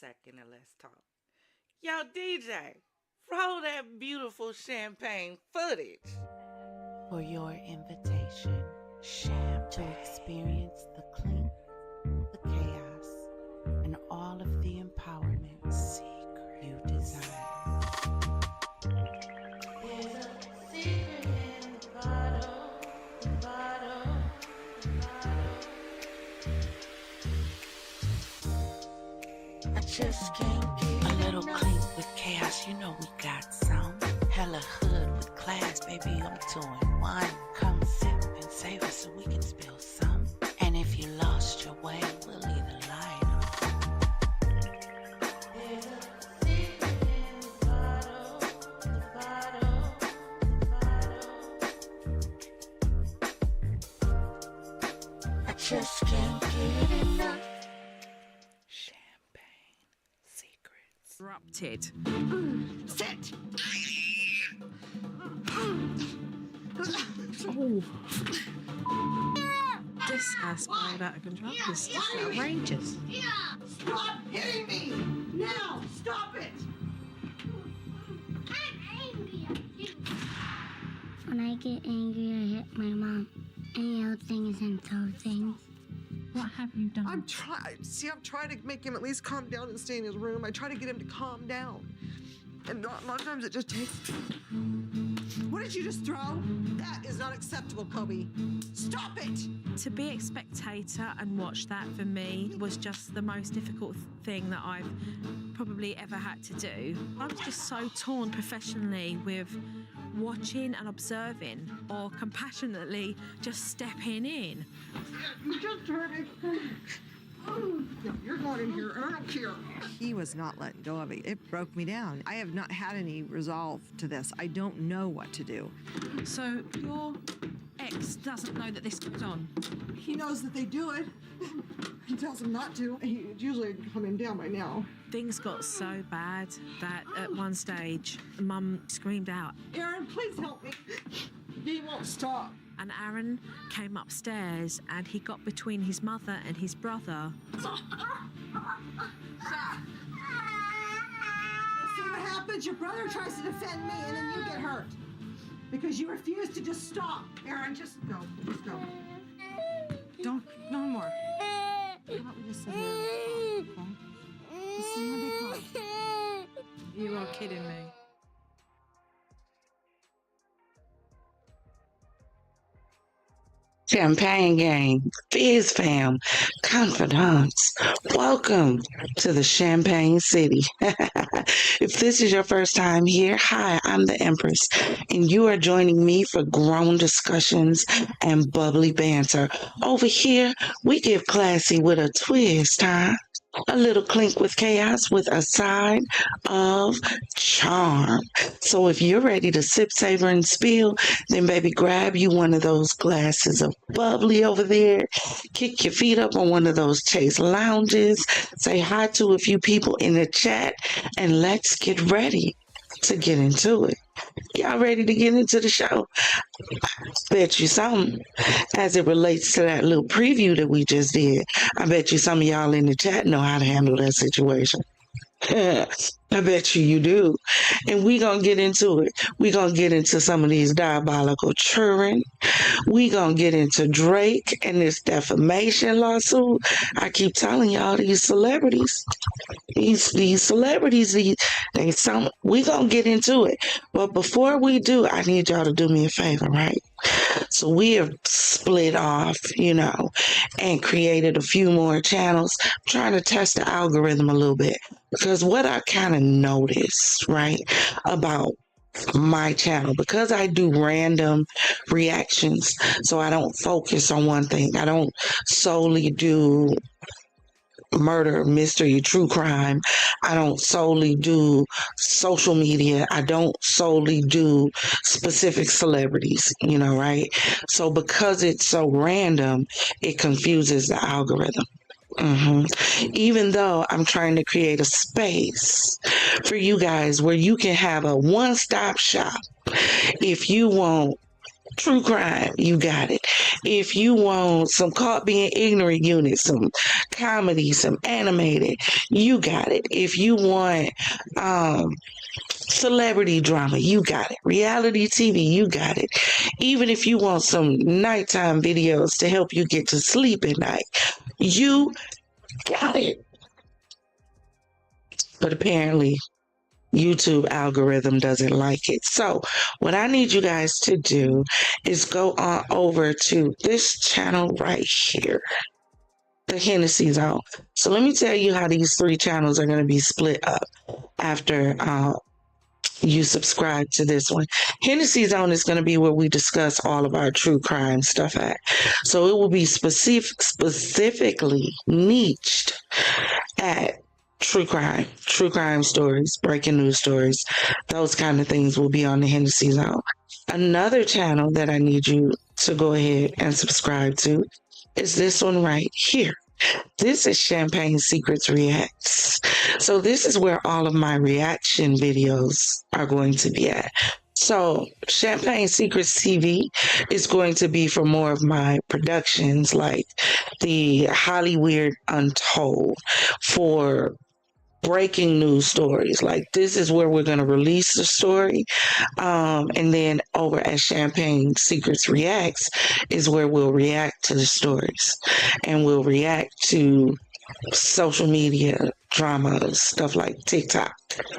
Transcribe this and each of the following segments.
second and let's talk. Yo, DJ, roll that beautiful champagne footage. For your invitation, Sham, to experience the clink, the chaos, and all of the empowerment secret you desire. There's a secret in the bottle, the bottle, the bottle. I just can't get a little clink with chaos. You know we got some. Hella hood with class, baby, I'm doing one. Come sip and savor so we can spill some. And if you lost your way, we'll leave the light on. There's a secret in the bottle, the bottle, the bottle. I just can't get enough. Champagne secrets. Erupted. Sit! This has spiraled out of control. This is outrageous. Stop hitting me! Now! Stop it! I'm angry at you. When I get angry, I hit my mom. I yell things and throw things. What have you done? I'm trying to make him at least calm down and stay in his room. I try to get him to calm down. And a lot of times it just takes... What did you just throw? That is not acceptable, Kobe. Stop it! To be a spectator and watch that for me was just the most difficult thing that I've probably ever had to do. I was just so torn professionally with watching and observing or compassionately just stepping in. You just heard it. No, you're not in here. I don't care. He was not letting go of it. It broke me down. I have not had any resolve to this. I don't know what to do. So your ex doesn't know that this goes on? He knows that they do it. He tells them not to. He's usually coming down by now. Things got so bad that at one stage, Mum screamed out. Aaron, please help me. He won't stop. And Aaron came upstairs and he got between his mother and his brother. Stop. See what happens? Your brother tries to defend me and then you get hurt. Because you refuse to just stop. Aaron, just go. Just go. Don't, no more. How about we just sit here and talk, okay? Just sit here and be calm. You are kidding me. Champagne Gang, FizzFam, Confidants, welcome to the Champagne City. If this is your first time here, hi, I'm the Empress, and you are joining me for grown discussions and bubbly banter. Over here, we get classy with a twist, huh? A little clink with chaos with a side of charm. So if you're ready to sip, savor, and spill, then baby, grab you one of those glasses of bubbly over there. Kick your feet up on one of those Chase lounges. Say hi to a few people in the chat, and let's get ready to get into it. Y'all ready to get into the show? I bet you something as it relates to that little preview that we just did. I bet you some of y'all in the chat know how to handle that situation. I bet you do. And we gonna get into it. We gonna get into some of these diabolical children. We gonna get into Drake and this defamation lawsuit. I keep telling y'all, these celebrities, these celebrities, we gonna get into it. But before we do, I need y'all to do me a favor, right? So we have split off, and created a few more channels. I'm trying to test the algorithm a little bit, because what I kind of noticed, right, about my channel, because I do random reactions, so I don't focus on one thing. I don't solely do murder, mystery, true crime. I don't solely do social media. I don't solely do specific celebrities, right? So because it's so random, it confuses the algorithm. Even though I'm trying to create a space for you guys where you can have a one-stop shop if you want true crime, you got it. If you want some caught being ignorant unit, some comedy, some animated, you got it. If you want celebrity drama, you got it. Reality TV, you got it. Even if you want some nighttime videos to help you get to sleep at night, you got it. But apparently, YouTube algorithm doesn't like it. So, what I need you guys to do is go on over to this channel right here, the Hennessy Zone. So, let me tell you how these three channels are going to be split up after you subscribe to this one. Hennessy Zone is going to be where we discuss all of our true crime stuff at. So, it will be specifically niched at true crime stories, breaking news stories, those kind of things will be on the Hennessy Zone. Another channel that I need you to go ahead and subscribe to is this one right here. This is Champagne Secrets Reacts. So this is where all of my reaction videos are going to be at. So Champagne Secrets TV is going to be for more of my productions like the Hollywood Untold, for breaking news stories. Like this is where we're going to release the story. And then over at Champagne Secrets Reacts is where we'll react to the stories and we'll react to social media drama, stuff like TikTok,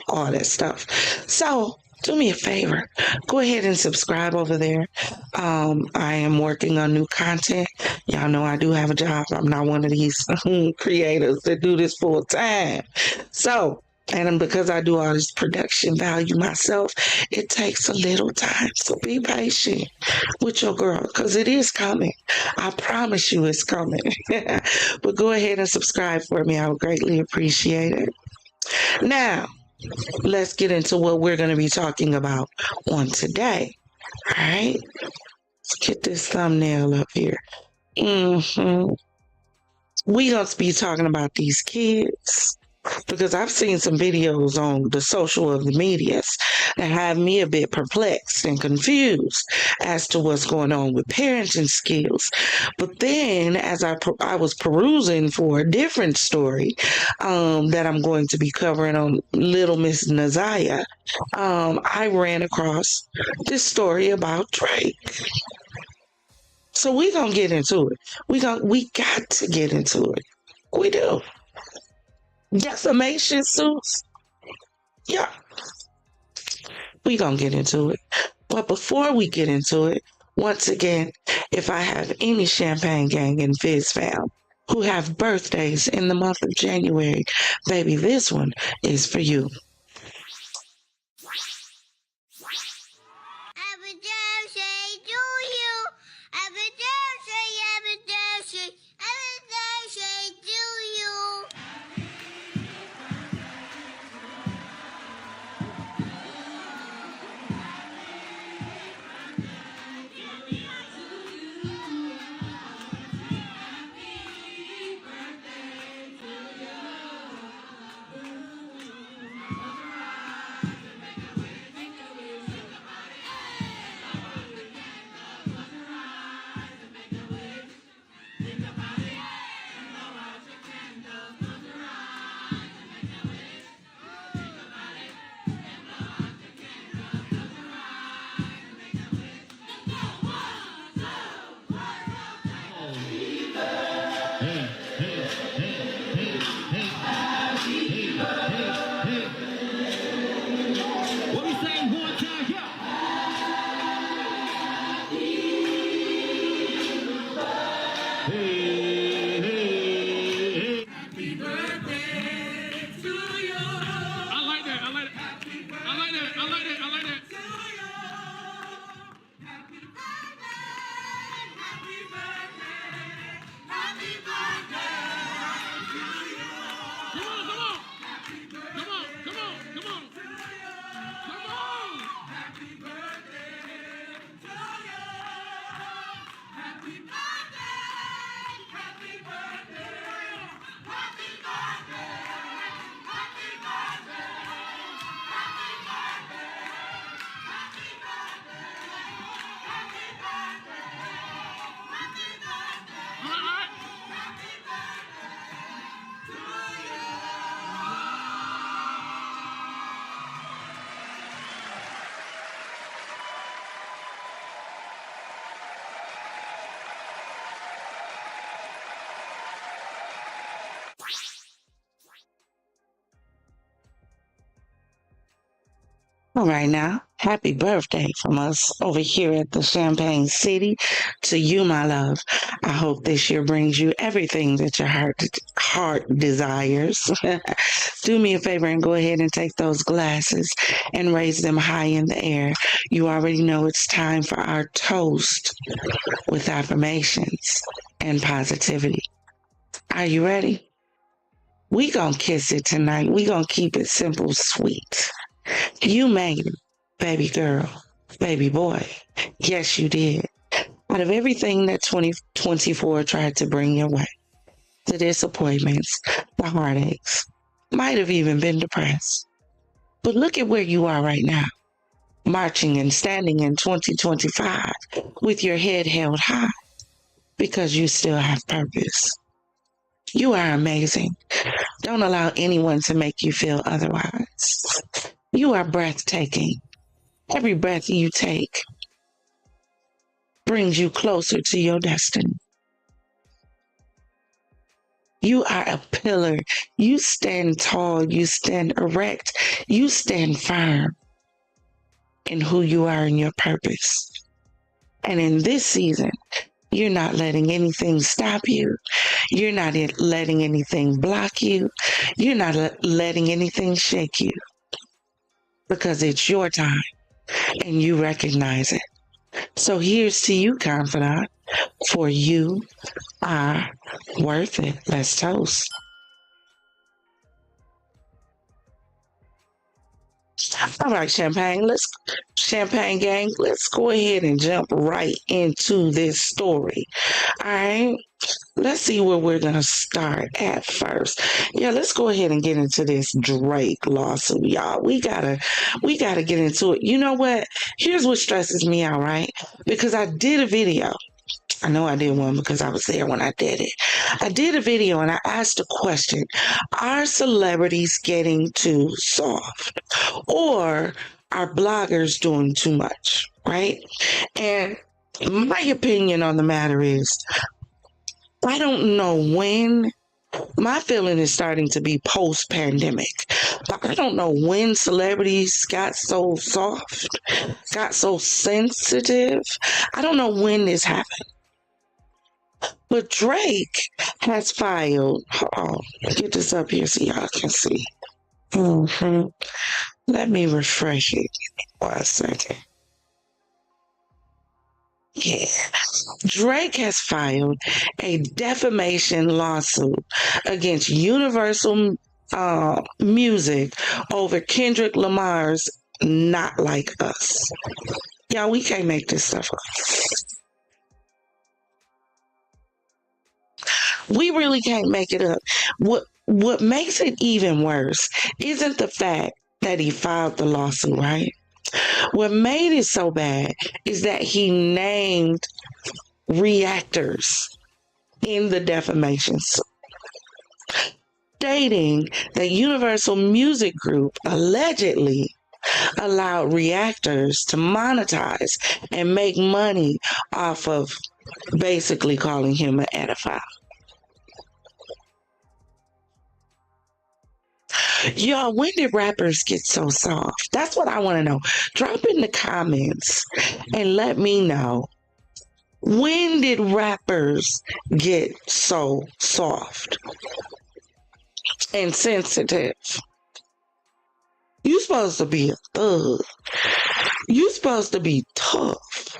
all that stuff. So do me a favor, go ahead and subscribe over there. I am working on new content. Y'all know I do have a job. I'm not one of these creators that do this full time. So, and because I do all this production value myself, it takes a little time. So be patient with your girl because it is coming. I promise you it's coming. But go ahead and subscribe for me. I would greatly appreciate it. Now, let's get into what we're going to be talking about on today. All right. Let's get this thumbnail up here. We're going to be talking about these kids because I've seen some videos on the social medias that have me a bit perplexed and confused as to what's going on with parenting skills. But then as I was perusing for a different story that I'm going to be covering on Little Miss Nazaya, I ran across this story about Drake. So we're going to get into it. We got to get into it. We do. Defamation suits? Yeah. We're going to get into it. But before we get into it, once again, if I have any Champagne Gang and FizzFam who have birthdays in the month of January, baby, this one is for you. Happy birthday to you. Happy birthday, happy birthday, happy birthday to you. What we saying one time, yeah. Hey, hey, hey. Happy birthday to you. I like that. I like that. I like that. I like that. I like that. To you. Happy birthday. Happy birthday. Happy birthday to you. Come on, come on. Happy birthday. Come on, come on, come on. Come on! Happy birthday to you! Happy birthday! All right now, happy birthday from us over here at the Champagne City to you, my love. I hope this year brings you everything that your heart desires. Do me a favor and go ahead and take those glasses and raise them high in the air. You already know it's time for our toast with affirmations and positivity. Are you ready? We gonna kiss it tonight. We gonna keep it simple, sweet. You made it, baby girl, baby boy. Yes, you did. Out of everything that 2024 tried to bring your way, the disappointments, the heartaches, might have even been depressed. But look at where you are right now, marching and standing in 2025 with your head held high because you still have purpose. You are amazing. Don't allow anyone to make you feel otherwise. You are breathtaking. Every breath you take brings you closer to your destiny. You are a pillar. You stand tall. You stand erect. You stand firm in who you are and your purpose. And in this season, you're not letting anything stop you. You're not letting anything block you. You're not letting anything shake you. Because it's your time and you recognize it. So here's to you, Confidant, for you are worth it. Let's toast. All right, Champagne gang, let's go ahead and jump right into this story. All right. Let's see where we're going to start at first. Yeah, let's go ahead and get into this Drake lawsuit, y'all. We gotta get into it. You know what? Here's what stresses me out, right? Because I did a video. I know I did one because I was there when I did it. I did a video and I asked a question. Are celebrities getting too soft? Or are bloggers doing too much, right? And my opinion on the matter is, I don't know when. My feeling is starting to be post-pandemic. But I don't know when celebrities got so soft, got so sensitive. I don't know when this happened. But Drake has filed. Hold on, get this up here so y'all can see. Let me refresh it for a second. Yeah. Drake has filed a defamation lawsuit against Universal Music over Kendrick Lamar's Not Like Us. Y'all, we can't make this stuff up. We really can't make it up. What makes it even worse isn't the fact that he filed the lawsuit, right? What made it so bad is that he named reactors in the defamation suit, stating that Universal Music Group allegedly allowed reactors to monetize and make money off of basically calling him an pedophile. Y'all, when did rappers get so soft? That's what I want to know. Drop in the comments and let me know. When did rappers get so soft and sensitive? You supposed to be a thug. You supposed to be tough.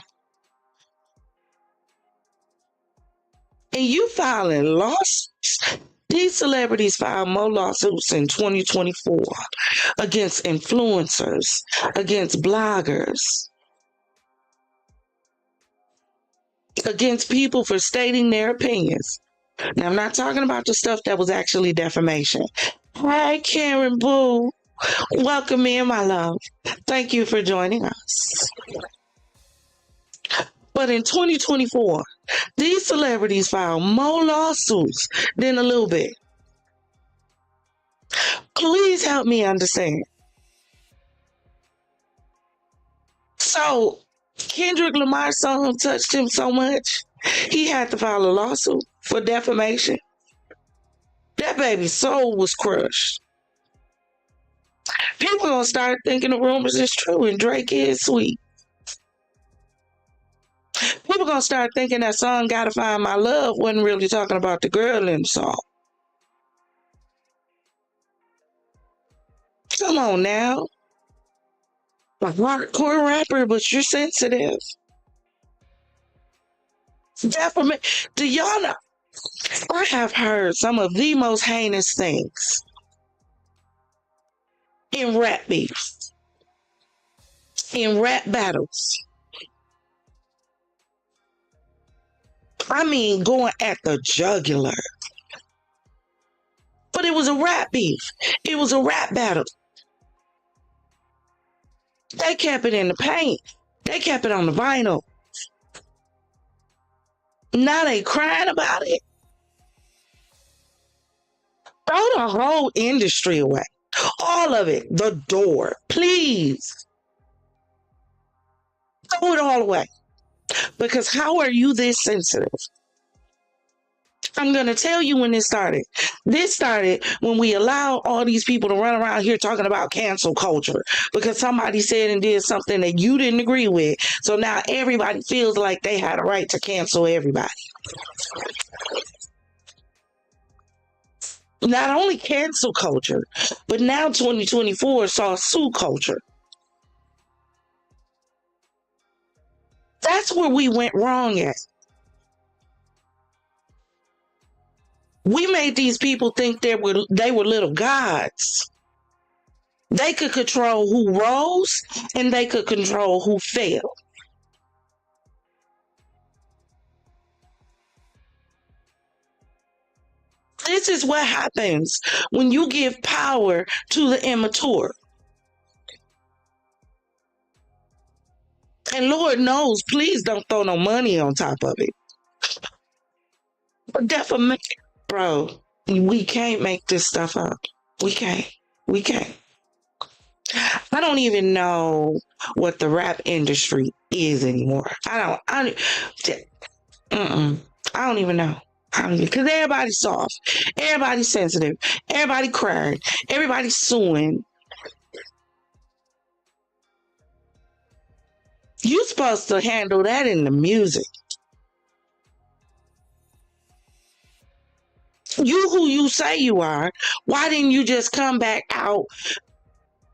And you filing lawsuits. These celebrities filed more lawsuits in 2024 against influencers, against bloggers, against people for stating their opinions. Now, I'm not talking about the stuff that was actually defamation. Hi, Karen Boo. Welcome in, my love. Thank you for joining us. But in 2024, these celebrities filed more lawsuits than a little bit. Please help me understand. So, Kendrick Lamar's song touched him so much, he had to file a lawsuit for defamation. That baby's soul was crushed. People gonna start thinking the rumors is true and Drake is sweet. People gonna start thinking that song "Gotta Find My Love" wasn't really talking about the girl in the song. Come on now. A hardcore rapper, but you're sensitive. Defamation. Do y'all know? I have heard some of the most heinous things in rap beefs, in rap battles. I mean, going at the jugular. But it was a rap beef. It was a rap battle. They kept it in the paint. They kept it on the vinyl. Now they crying about it. Throw the whole industry away. All of it. The door. Please. Throw it all away. Because how are you this sensitive? I'm going to tell you when this started. This started when we allowed all these people to run around here talking about cancel culture because somebody said and did something that you didn't agree with. So now everybody feels like they had a right to cancel everybody. Not only cancel culture, but now 2024 saw sue culture. That's where we went wrong at. We made these people think they were little gods. They could control who rose and they could control who fell. This is what happens when you give power to the immature. And Lord knows, please don't throw no money on top of it. But defamation, bro, we can't make this stuff up. We can't. I don't even know what the rap industry is anymore. I don't even know. Because everybody's soft. Everybody's sensitive. Everybody crying. Everybody's suing. You're supposed to handle that in the music. You who you say you are, why didn't you just come back out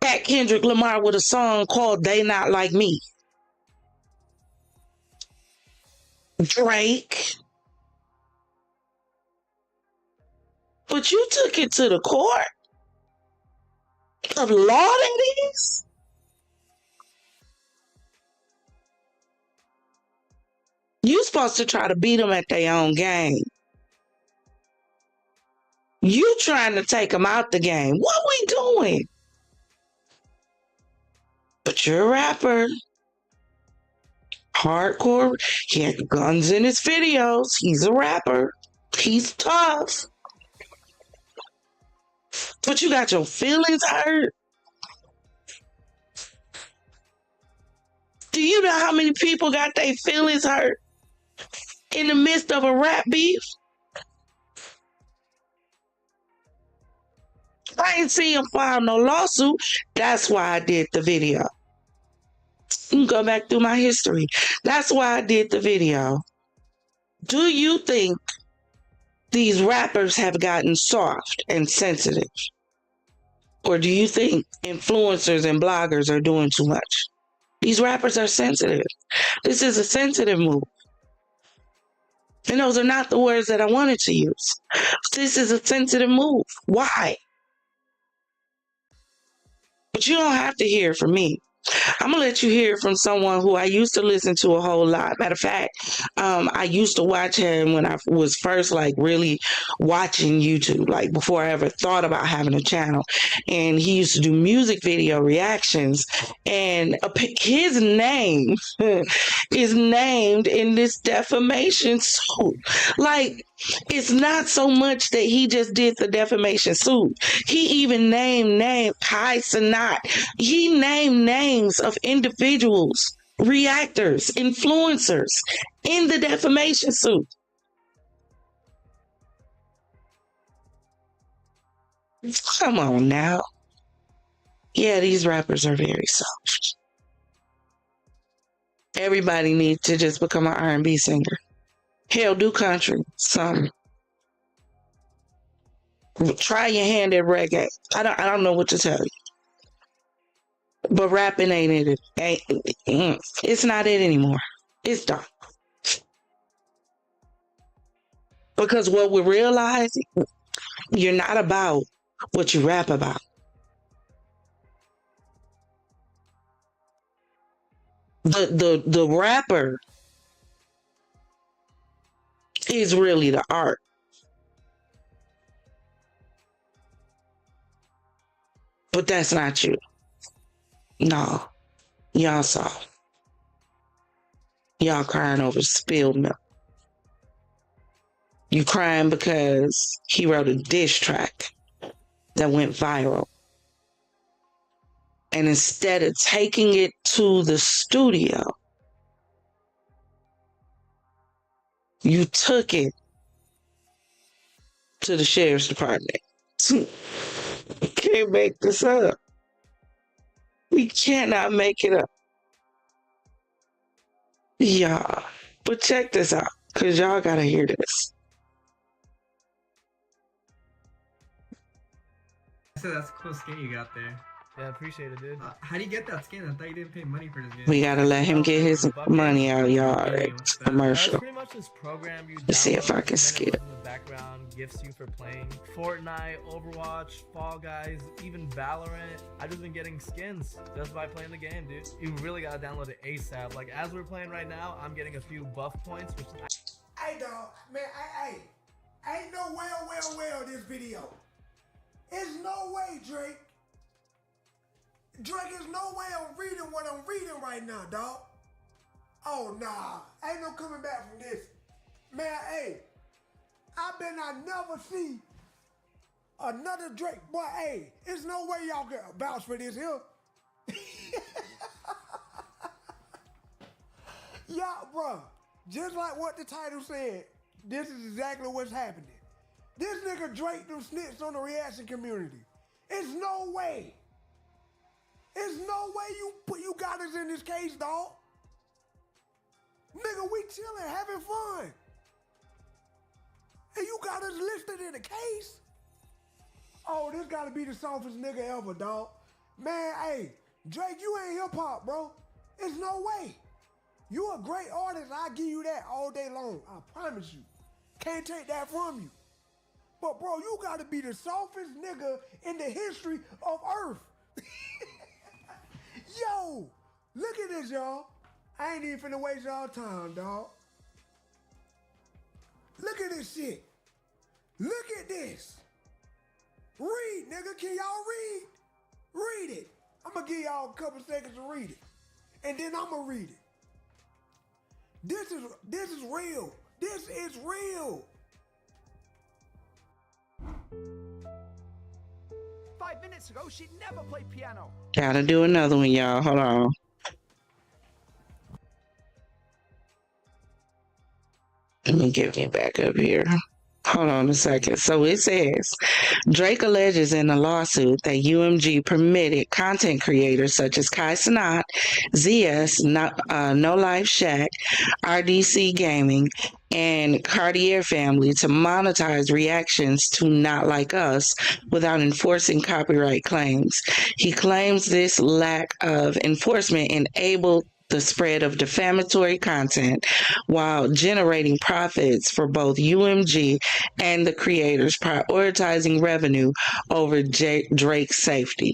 at Kendrick Lamar with a song called They Not Like Me? Drake. But you took it to the court of law, that is. You supposed to try to beat them at their own game. You trying to take them out the game. What we doing? But you're a rapper. Hardcore. He had guns in his videos. He's a rapper. He's tough. But you got your feelings hurt. Do you know how many people got their feelings hurt in the midst of a rap beef? I ain't seen him file no lawsuit. That's why I did the video. You can go back through my history. That's why I did the video. Do you think these rappers have gotten soft and sensitive? Or do you think influencers and bloggers are doing too much? These rappers are sensitive. This is a sensitive move. And those are not the words that I wanted to use. This is a sensitive move. Why? But you don't have to hear it from me. I'm going to let you hear from someone who I used to listen to a whole lot. Matter of fact, I used to watch him when I was first really watching YouTube, before I ever thought about having a channel. And he used to do music video reactions. And his name is named in this defamation suit. It's not so much that he just did the defamation suit. He even named Kai Sanat. He named names of individuals, reactors, influencers in the defamation suit. Come on now. Yeah, these rappers are very soft. Everybody needs to just become an R&B singer. Hell, do country, something. Try your hand at reggae. I don't know what to tell you. But rapping ain't it. It's not it anymore. It's done. Because what we realize, you're not about what you rap about. The rapper is really the art. But that's not you. No. Y'all saw. Y'all crying over spilled milk. You crying because he wrote a diss track that went viral. And instead of taking it to the studio, you took it to the sheriff's department. You can't make this up. We cannot make it up. Y'all. But check this out, because y'all gotta hear this. So that's a cool skin you got there. Yeah, appreciate it, dude. How do you get that skin? I thought you didn't pay money for this game. We gotta let him get his money out, y'all. It's Commercial. Pretty much this program you Let's see if I download, can and then skip. it runs in the background, gifts you for playing Fortnite, Overwatch, Fall Guys, even Valorant. I've just been getting skins just by playing the game, dude. You really gotta download it ASAP. Like as we're playing right now, I'm getting a few buff points, which Hey dog, man, ain't no well this video. There's no way, Drake. Drake, there's no way I'm reading what I'm reading right now, dog. Oh, nah. Ain't no coming back from this. Man, hey, I bet I never see another Drake. Boy, hey, there's no way y'all can vouch for this here. Y'all, bruh, just like what the title said, this is exactly what's happening. This nigga Drake them snitched on the reaction community. It's no way. There's no way you got us in this case, dog. Nigga, we chilling, having fun. And you got us listed in the case? Oh, this gotta be the softest nigga ever, dog. Man, hey, Drake, you ain't hip hop, bro. There's no way. You a great artist, I'll give you that all day long. I promise you. Can't take that from you. But bro, you gotta be the softest nigga in the history of Earth. Yo, look at this, y'all. I ain't even finna waste y'all time, dog. Look at this shit. Look at this. Read, nigga. Can y'all read? Read it. I'm gonna give y'all a couple seconds to read it. And then I'm gonna read it. This is real. This is real. 5 minutes ago, she'd never played piano. Gotta do another one, y'all. Hold on. Let me get me back up here. Hold on a second. So it says, Drake alleges in a lawsuit that UMG permitted content creators such as Kai Cenat, ZS, No Life Shack, RDC Gaming, and Cartier Family to monetize reactions to Not Like Us without enforcing copyright claims. He claims this lack of enforcement enabled the spread of defamatory content while generating profits for both UMG and the creators, prioritizing revenue over Drake's safety.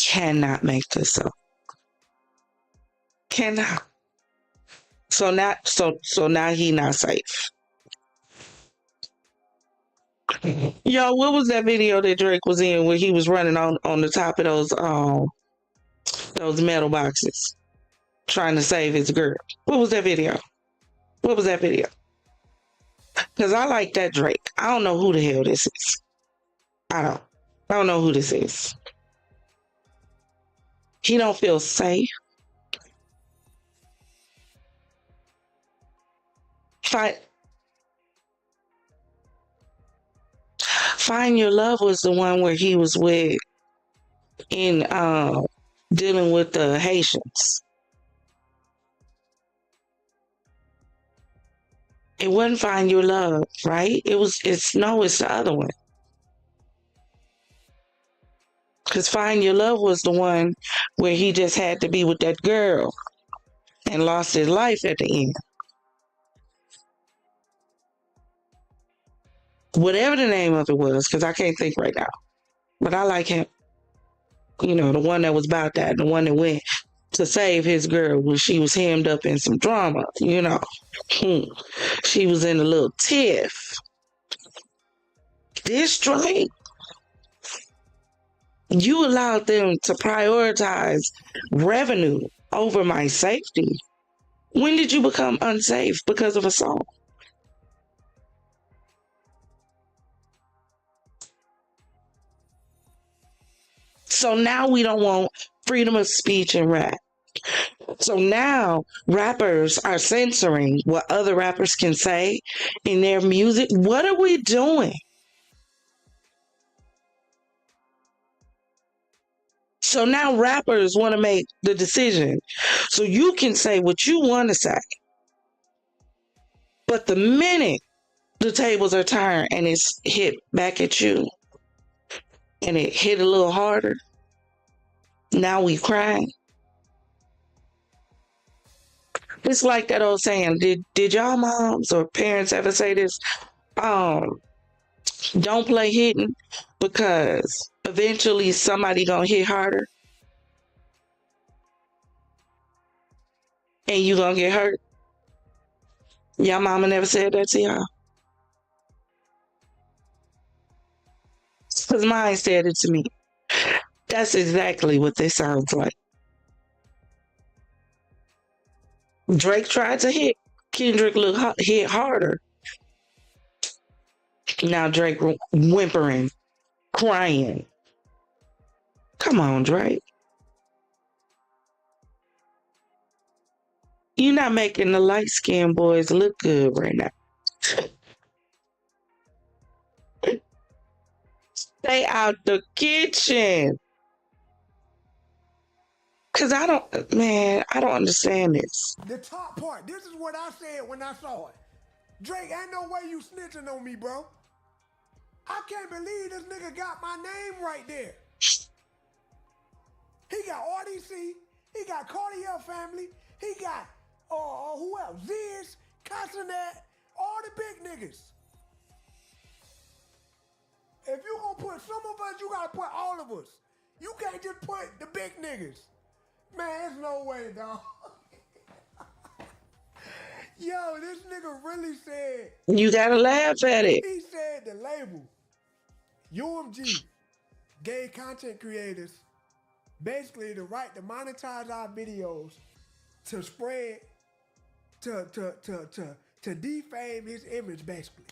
Cannot make this up. Cannot. So now he not safe. Yo, what was that video that Drake was in where he was running on the top of those metal boxes trying to save his girl? What was that video? What was that video? Because I like that Drake. I don't know who the hell this is. I don't know who this is. He don't feel safe. Find Your Love was the one where he was with in dealing with the Haitians. It wasn't Find Your Love, right? It's the other one. Because Find Your Love was the one where he just had to be with that girl and lost his life at the end. Whatever the name of it was, because I can't think right now. But I like him. You know, the one that was about that, the one that went to save his girl when she was hemmed up in some drama, you know. She was in a little tiff. This Drake, you allowed them to prioritize revenue over my safety. When did you become unsafe because of a song? So now we don't want freedom of speech in rap. So now rappers are censoring what other rappers can say in their music. What are we doing? So now rappers want to make the decision. So you can say what you want to say. But the minute the tables are turned and it's hit back at you and it hit a little harder, now we crying. It's like that old saying, did y'all moms or parents ever say this? Don't play hitting because eventually somebody gonna hit harder and you gonna get hurt. Y'all mama never said that to y'all? Because mine said it to me. That's exactly what this sounds like. Drake tried to hit. Kendrick hit harder. Now Drake whimpering, crying. Come on, Drake. You're not making the light-skinned boys look good right now. Stay out the kitchen. Because I don't understand this. The top part, this is what I said when I saw it. Drake, ain't no way you snitching on me, bro. I can't believe this nigga got my name right there. He got RDC, he got Cartier family, he got, who else? Ziz, Castanet, all the big niggas. If you gonna put some of us, you gotta put all of us. You can't just put the big niggas. Man, there's no way, dog. Yo, this nigga really said. You gotta laugh at it. He said the label, UMG, gave content creators basically the right to monetize our videos to spread, to defame his image, basically.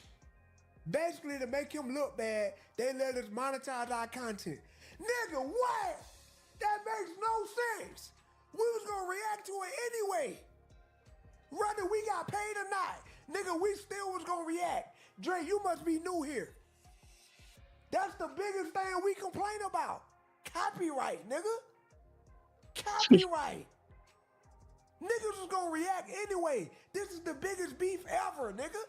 Basically, to make him look bad, they let us monetize our content. Nigga, what? That makes no sense. We was gonna react to it anyway. Whether we got paid or not, nigga, we still was gonna react. Dre, you must be new here. That's the biggest thing we complain about. Copyright, nigga. Copyright. Niggas was gonna react anyway. This is the biggest beef ever, nigga.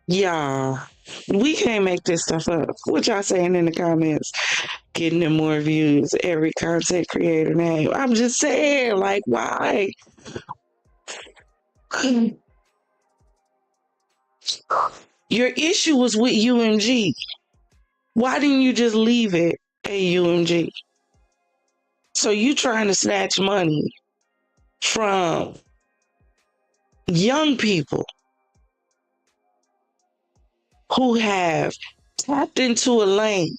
Yeah, we can't make this stuff up. What y'all saying in the comments? Getting them more views, every content creator name. I'm just saying, like, why? Your issue was with UMG. Why didn't you just leave it at UMG? So you trying to snatch money from young people who have tapped into a lane,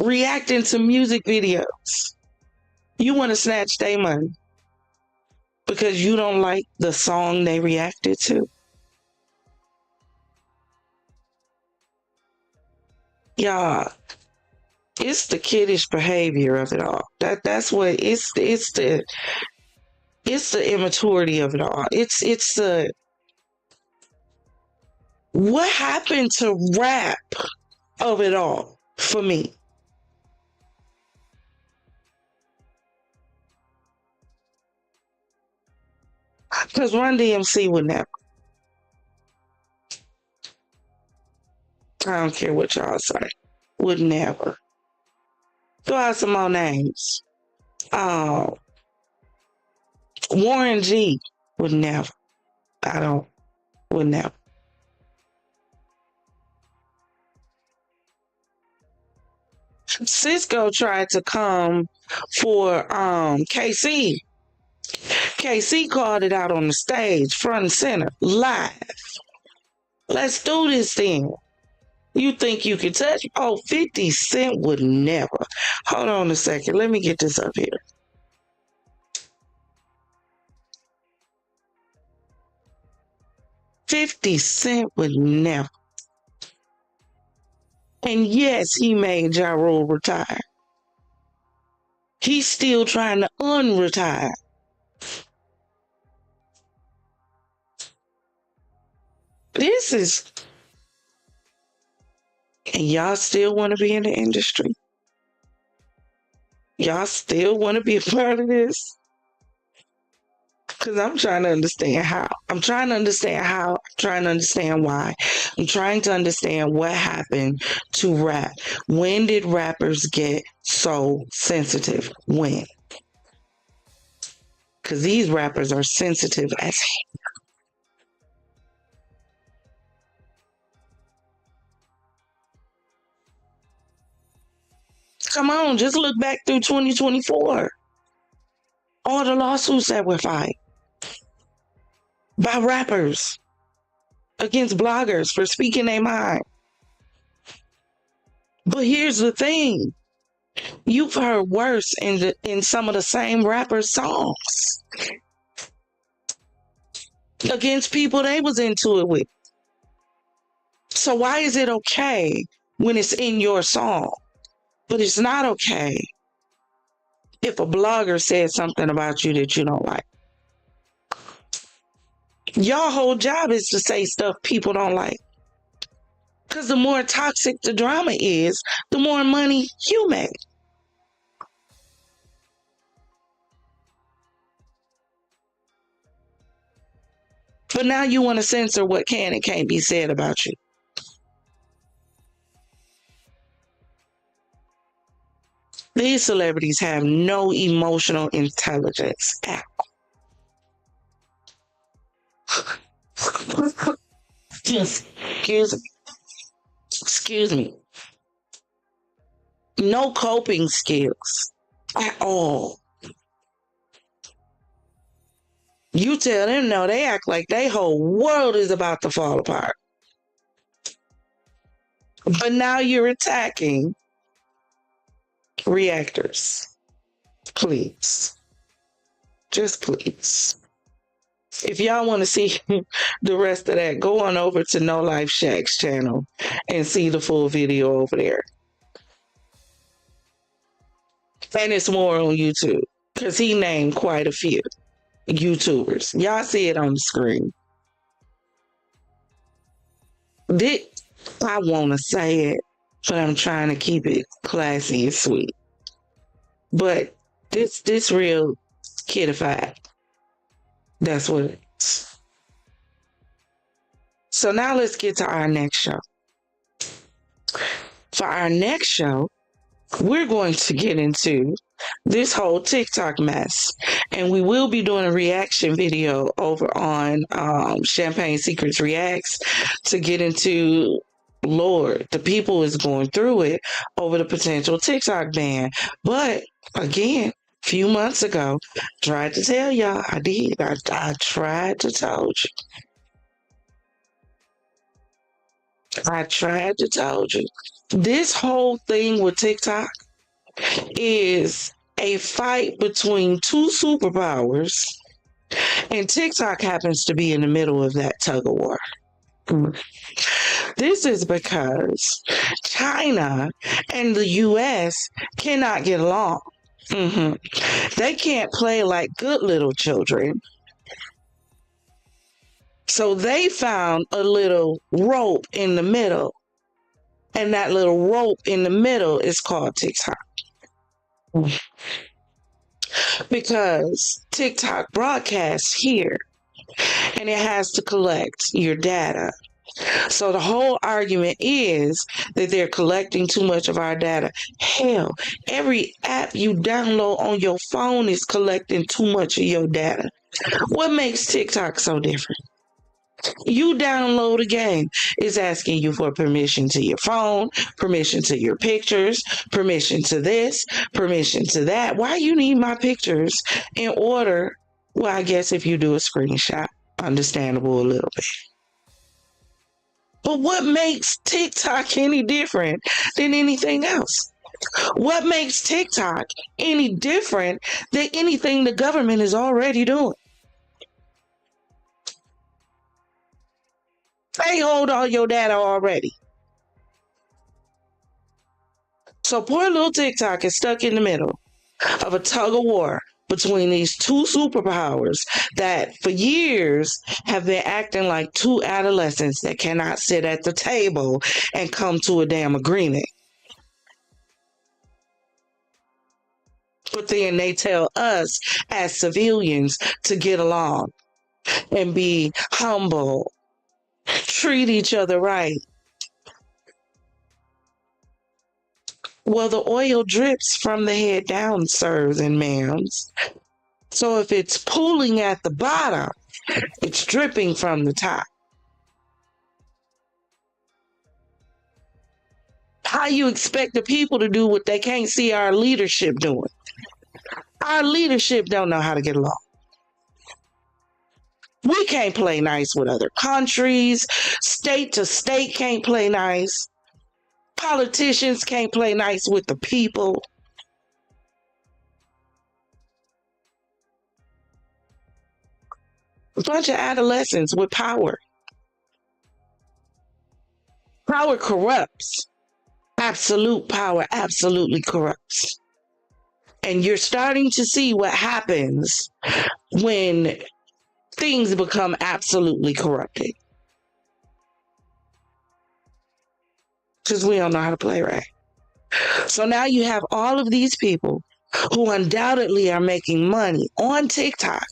reacting to music videos. You want to snatch their money because you don't like the song they reacted to. Y'all, it's the kiddish behavior of it all. That's what it's the immaturity of it all. It's the What happened to rap of it all for me? Because Run DMC would never. I don't care what y'all say. Would never. Throw out some more names. Warren G would never. Would never. Cisco tried to come for KC. KC called it out on the stage, front and center, live. Let's do this thing. You think you can touch? Oh, 50 Cent would never. Hold on a second. Let me get this up here. $50 Cent would never. And yes, he made Ja Rule retire. He's still trying to unretire. This is... And y'all still want to be in the industry? Y'all still want to be a part of this? Because I'm trying to understand how. I'm trying to understand how. I'm trying to understand why. I'm trying to understand what happened to rap. When did rappers get so sensitive? When? Because these rappers are sensitive as hell. Come on, just look back through 2024. All the lawsuits that were filed by rappers against bloggers for speaking their mind. But here's the thing. You've heard worse in some of the same rappers' songs against people they was into it with. So why is it okay when it's in your song? But it's not okay if a blogger says something about you that you don't like. Your whole job is to say stuff people don't like. Because the more toxic the drama is, the more money you make. But now you want to censor what can and can't be said about you. These celebrities have no emotional intelligence at all. Excuse me. No coping skills at all. You tell them no, they act like their whole world is about to fall apart. But now you're attacking reactors. Please. Just please. If y'all want to see the rest of that, go on over to No Life Shack's channel and see the full video over there. And it's more on YouTube because he named quite a few YouTubers. Y'all see it on the screen. I want to say it, but I'm trying to keep it classy and sweet. But this real kidified. That's what it is. So now let's get to our next show. For our next show, we're going to get into this whole TikTok mess. And we will be doing a reaction video over on Champagne Secrets Reacts to get into, Lord, the people is going through it over the potential TikTok ban. But again, a few months ago, tried to tell y'all, I did. I tried to told you. I tried to told you. This whole thing with TikTok is a fight between two superpowers, and TikTok happens to be in the middle of that tug of war. This is because China and the US cannot get along. They can't play like good little children So they found a little rope in the middle, and that little rope in the middle is called TikTok. Because TikTok broadcasts here, and it has to collect your data. So the whole argument is that they're collecting too much of our data. Hell, every app you download on your phone is collecting too much of your data. What makes TikTok so different? You download a game, it's asking you for permission to your phone, permission to your pictures, permission to this, permission to that. Why you need my pictures in order? Well, I guess if you do a screenshot, understandable a little bit. But what makes TikTok any different than anything else? What makes TikTok any different than anything the government is already doing? They hold all your data already. So poor little TikTok is stuck in the middle of a tug of war between these two superpowers that for years have been acting like two adolescents that cannot sit at the table and come to a damn agreement. But then they tell us as civilians to get along and be humble, treat each other right. Well, the oil drips from the head down, sirs and ma'ams. So if it's pooling at the bottom, it's dripping from the top. How you expect the people to do what they can't see our leadership doing? Our leadership don't know how to get along. We can't play nice with other countries. State to state can't play nice. Politicians can't play nice with the people. A bunch of adolescents with power. Power corrupts. Absolute power absolutely corrupts. And you're starting to see what happens when things become absolutely corrupted. Because we don't know how to play right. So now you have all of these people who undoubtedly are making money on TikTok,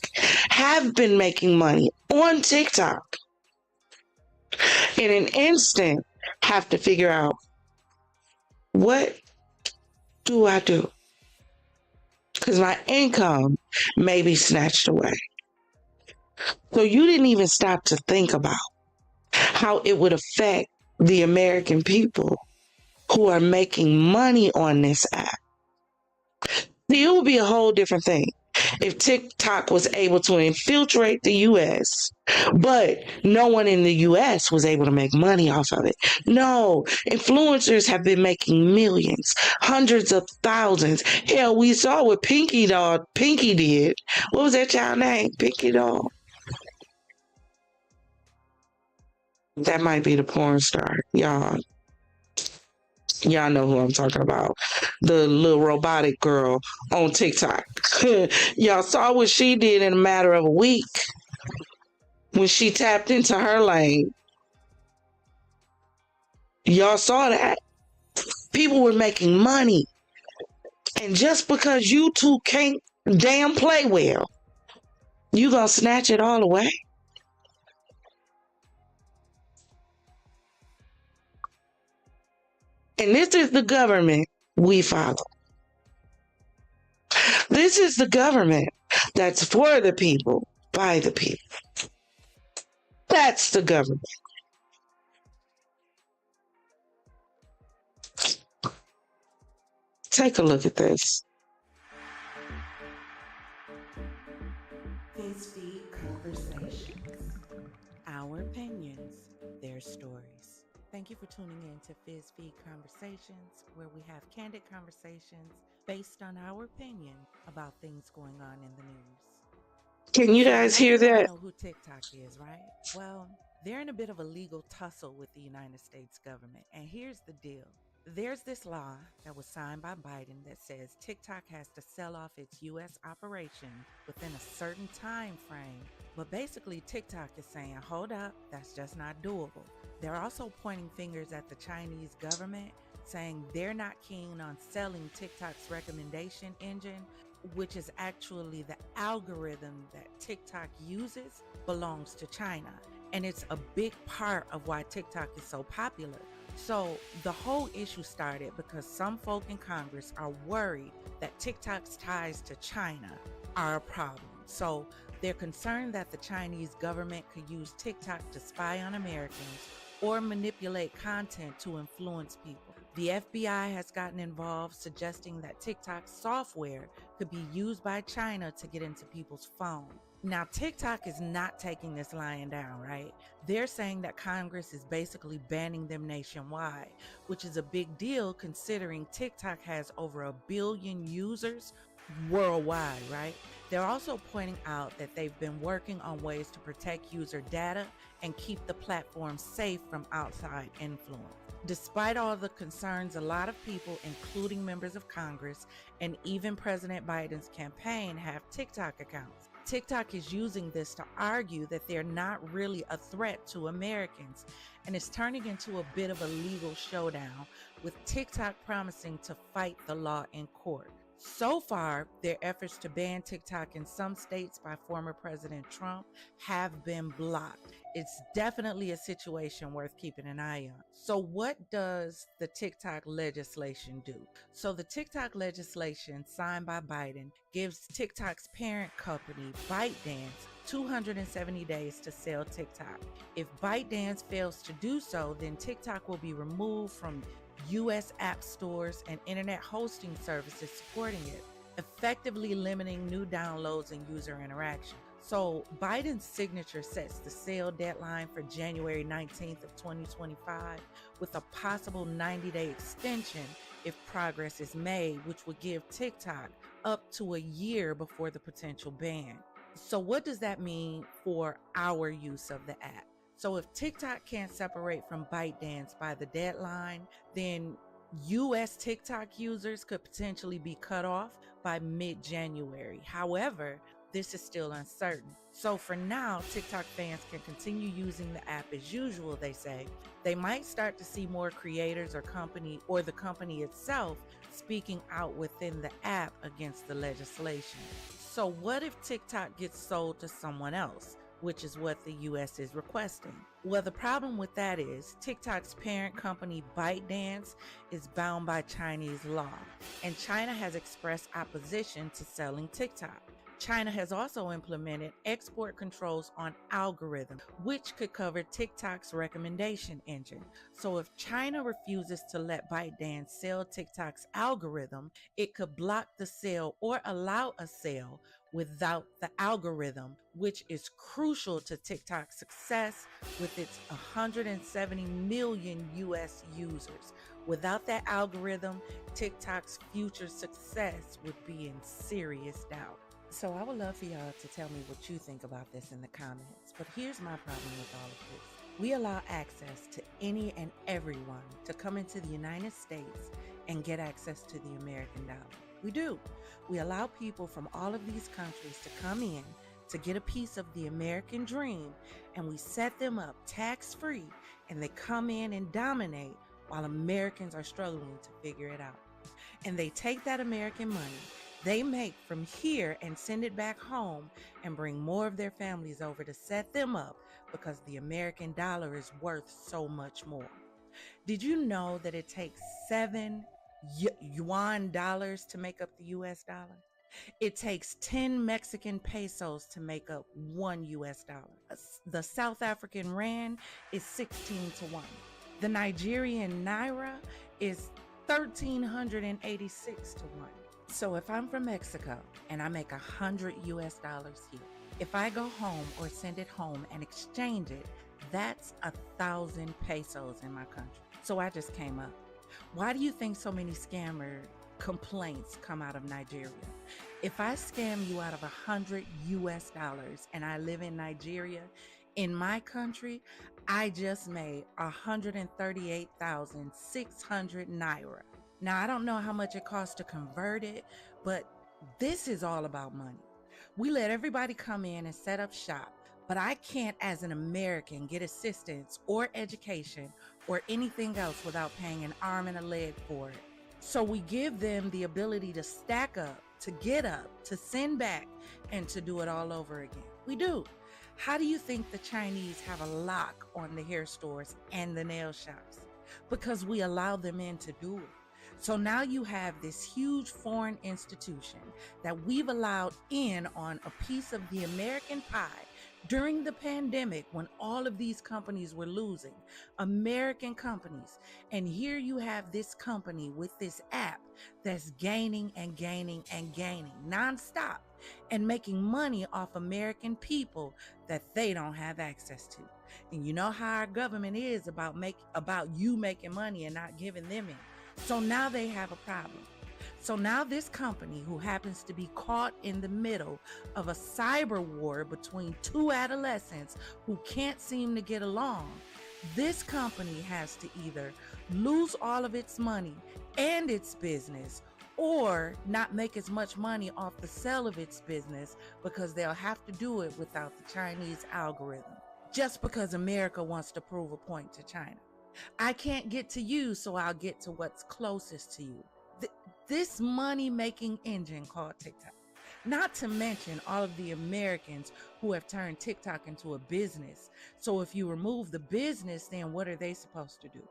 have been making money on TikTok, in an instant have to figure out, what do I do? Because my income may be snatched away. So you didn't even stop to think about how it would affect the American people who are making money on this app. See, it would be a whole different thing if TikTok was able to infiltrate the U.S., but no one in the U.S. was able to make money off of it. No, influencers have been making millions, hundreds of thousands. Hell, we saw what Pinky did. What was that child name? Pinky Doll. That might be the porn star. Y'all know who I'm talking about. The little robotic girl on TikTok. Y'all saw what she did in a matter of a week when she tapped into her lane. Y'all saw that. People were making money. And just because you two can't damn play well, you gonna snatch it all away? And this is the government we follow. This is the government that's for the people, by the people. That's the government. Take a look at this. FizzFam Conversations. Our opinions, their stories. Thank you for tuning in to FizzFam Conversations, where we have candid conversations based on our opinion about things going on in the news. Can you guys hear that? You know who TikTok is, right? Well, they're in a bit of a legal tussle with the United States government. And here's the deal. There's this law that was signed by Biden that says TikTok has to sell off its US operation within a certain time frame. But basically, TikTok is saying, hold up, that's just not doable. They're also pointing fingers at the Chinese government, saying they're not keen on selling TikTok's recommendation engine, which is actually the algorithm that TikTok uses, belongs to China. And it's a big part of why TikTok is so popular. So the whole issue started because some folk in Congress are worried that TikTok's ties to China are a problem. So they're concerned that the Chinese government could use TikTok to spy on Americans or manipulate content to influence people. The FBI has gotten involved, suggesting that TikTok software could be used by China to get into people's phones. Now, TikTok is not taking this lying down, right? They're saying that Congress is basically banning them nationwide, which is a big deal considering TikTok has over 1 billion users worldwide, right? They're also pointing out that they've been working on ways to protect user data and keep the platform safe from outside influence. Despite all the concerns, a lot of people, including members of Congress and even President Biden's campaign, have TikTok accounts. TikTok is using this to argue that they're not really a threat to Americans, and it's turning into a bit of a legal showdown, with TikTok promising to fight the law in court. So far, their efforts to ban TikTok in some states by former President Trump have been blocked. It's definitely a situation worth keeping an eye on. So what does the TikTok legislation do? So the TikTok legislation signed by Biden gives TikTok's parent company, ByteDance, 270 days to sell TikTok. If ByteDance fails to do so, then TikTok will be removed from U.S. app stores and internet hosting services supporting it, effectively limiting new downloads and user interaction. So Biden's signature sets the sale deadline for January 19th of 2025, with a possible 90-day extension if progress is made, which would give TikTok up to a year before the potential ban. So what does that mean for our use of the app? So if TikTok can't separate from ByteDance by the deadline, then US TikTok users could potentially be cut off by mid-January. However, this is still uncertain. So for now, TikTok fans can continue using the app as usual, they say. They might start to see more creators or the company itself speaking out within the app against the legislation. So what if TikTok gets sold to someone else, which is what the US is requesting? Well, the problem with that is TikTok's parent company, ByteDance, is bound by Chinese law, and China has expressed opposition to selling TikTok. China has also implemented export controls on algorithm, which could cover TikTok's recommendation engine. So if China refuses to let ByteDance sell TikTok's algorithm, it could block the sale or allow a sale without the algorithm, which is crucial to TikTok's success with its 170 million US users. Without that algorithm, TikTok's future success would be in serious doubt. So I would love for y'all to tell me what you think about this in the comments. But here's my problem with all of this. We allow access to any and everyone to come into the United States and get access to the American dollar. We do. We allow people from all of these countries to come in to get a piece of the American dream, and we set them up tax-free, and they come in and dominate while Americans are struggling to figure it out. And they take that American money they make from here and send it back home and bring more of their families over to set them up because the American dollar is worth so much more. Did you know that it takes 7 yuan dollars to make up the US dollar? It takes 10 Mexican pesos to make up 1 US dollar. The South African rand is 16 to 1. The Nigerian naira is 1,386 to 1. So if I'm from Mexico and I make 100 US dollars here, if I go home or send it home and exchange it, that's 1,000 pesos in my country. So I just came up. Why do you think so many scammer complaints come out of Nigeria? If I scam you out of 100 US dollars and I live in Nigeria, In my country, I just made 138,600 naira. Now, I don't know how much it costs to convert it, but this is all about money. We let everybody come in and set up shop, but I can't, as an American, get assistance or education or anything else without paying an arm and a leg for it. So we give them the ability to stack up, to get up, to send back, and to do it all over again. We do. How do you think the Chinese have a lock on the hair stores and the nail shops? Because we allow them in to do it. So now you have this huge foreign institution that we've allowed in on a piece of the American pie during the pandemic when all of these companies were losing, American companies. And here you have this company with this app that's gaining and gaining and gaining nonstop and making money off American people that they don't have access to. And you know how our government is about you making money and not giving them any. So now they have a problem. So now this company, who happens to be caught in the middle of a cyber war between two adolescents who can't seem to get along, this company has to either lose all of its money and its business, or not make as much money off the sale of its business because they'll have to do it without the Chinese algorithm, just because America wants to prove a point to China. I can't get to you, so I'll get to what's closest to you. This money-making engine called TikTok. Not to mention all of the Americans who have turned TikTok into a business. So if you remove the business, then what are they supposed to do?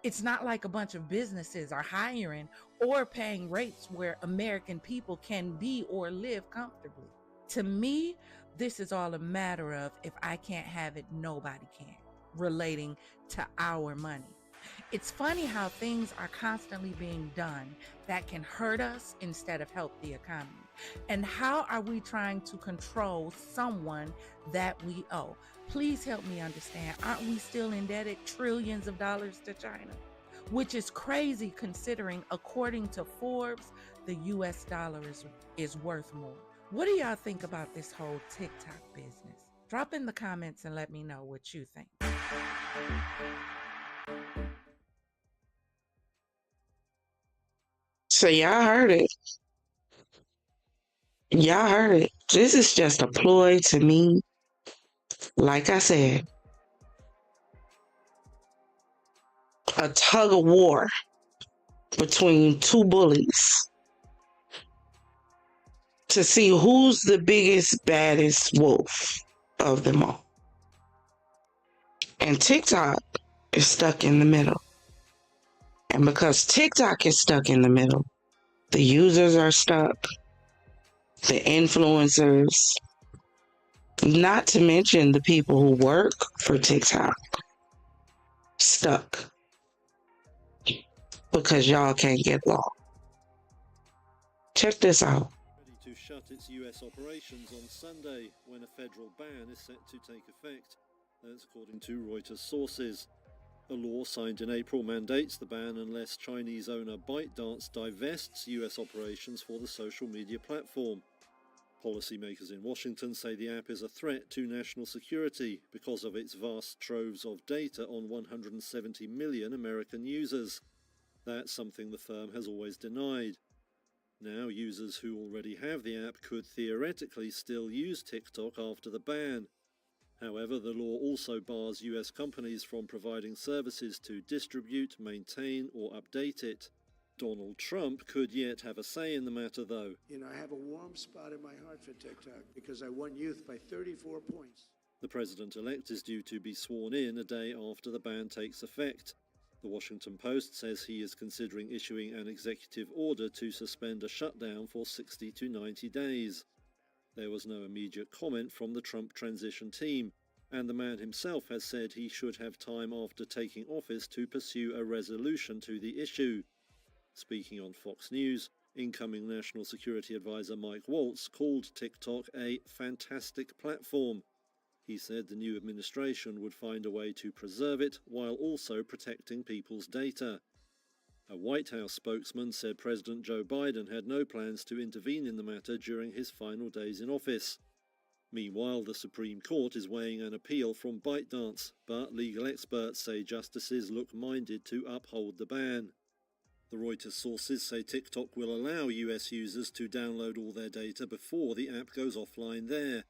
It's not like a bunch of businesses are hiring or paying rates where American people can be or live comfortably. To me, this is all a matter of if I can't have it, nobody can, relating to our money. It's funny how things are constantly being done that can hurt us instead of help the economy. And how are we trying to control someone that we owe? Please help me understand. Aren't we still indebted trillions of dollars to China? Which is crazy considering, according to Forbes, the US dollar is worth more. What do y'all think about this whole TikTok business? Drop in the comments and let me know what you think. So y'all heard it. Y'all heard it. This is just a ploy to me. Like I said, a tug of war between two bullies to see who's the biggest, baddest wolf of them all. And TikTok is stuck in the middle. And because TikTok is stuck in the middle, the users are stuck, the influencers, not to mention the people who work for TikTok, stuck because y'all can't get law. Check this out. Ready to shut its US operations on Sunday when a federal ban is set to take effect. That's according to Reuters sources. A law signed in April mandates the ban unless Chinese owner ByteDance divests US operations for the social media platform. Policymakers in Washington say the app is a threat to national security because of its vast troves of data on 170 million American users. That's something the firm has always denied. Now, users who already have the app could theoretically still use TikTok after the ban. However, the law also bars US companies from providing services to distribute, maintain, or update it. Donald Trump could yet have a say in the matter, though. You know, I have a warm spot in my heart for TikTok because I won youth by 34 points. The president-elect is due to be sworn in a day after the ban takes effect. The Washington Post says he is considering issuing an executive order to suspend a shutdown for 60 to 90 days. There was no immediate comment from the Trump transition team, and the man himself has said he should have time after taking office to pursue a resolution to the issue. Speaking on Fox News, incoming National Security Advisor Mike Waltz called TikTok a fantastic platform. He said the new administration would find a way to preserve it while also protecting people's data. A White House spokesman said President Joe Biden had no plans to intervene in the matter during his final days in office. Meanwhile, the Supreme Court is weighing an appeal from ByteDance, but legal experts say justices look minded to uphold the ban. The Reuters sources say TikTok will allow US users to download all their data before the app goes offline there,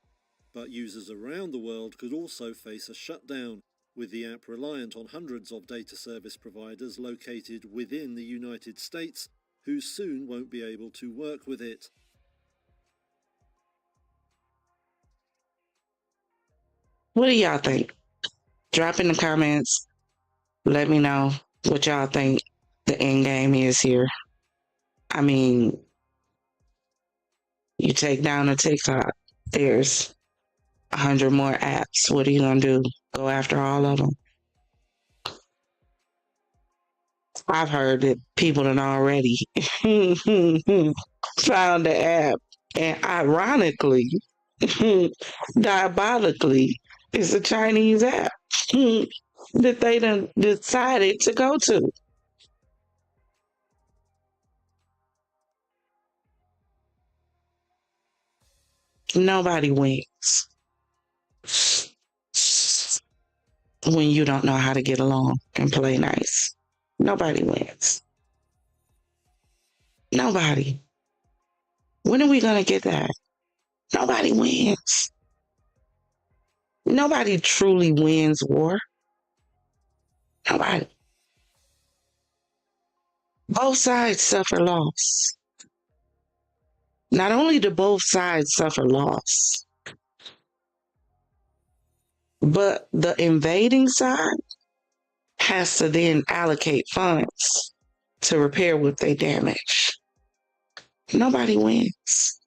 but users around the world could also face a shutdown, with the app reliant on hundreds of data service providers located within the United States, who soon won't be able to work with it. What do y'all think? Drop in the comments. Let me know what y'all think the end game is here. I mean, you take down a TikTok, there's 100 more apps. What are you going to do? Go after all of them? I've heard that people have already found the app, and ironically, diabolically, it's a Chinese app that they done decided to go to. Nobody wins when you don't know how to get along and play nice. Nobody wins. Nobody. When are we going to get that? Nobody wins. Nobody truly wins war. Nobody. Both sides suffer loss. Not only do both sides suffer loss, but the invading side has to then allocate funds to repair what they damage. Nobody wins.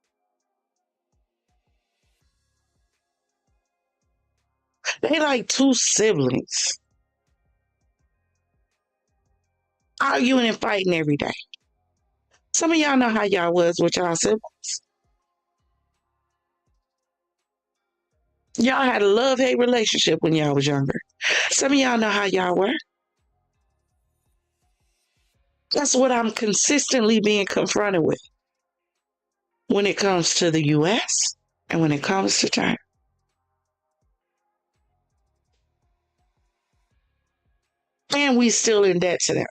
They like two siblings arguing and fighting every day. Some of y'all know how y'all was with y'all siblings. Y'all had a love-hate relationship when y'all was younger. Some of y'all know how y'all were. That's what I'm consistently being confronted with when it comes to the U.S. and when it comes to China. And we still in debt to them.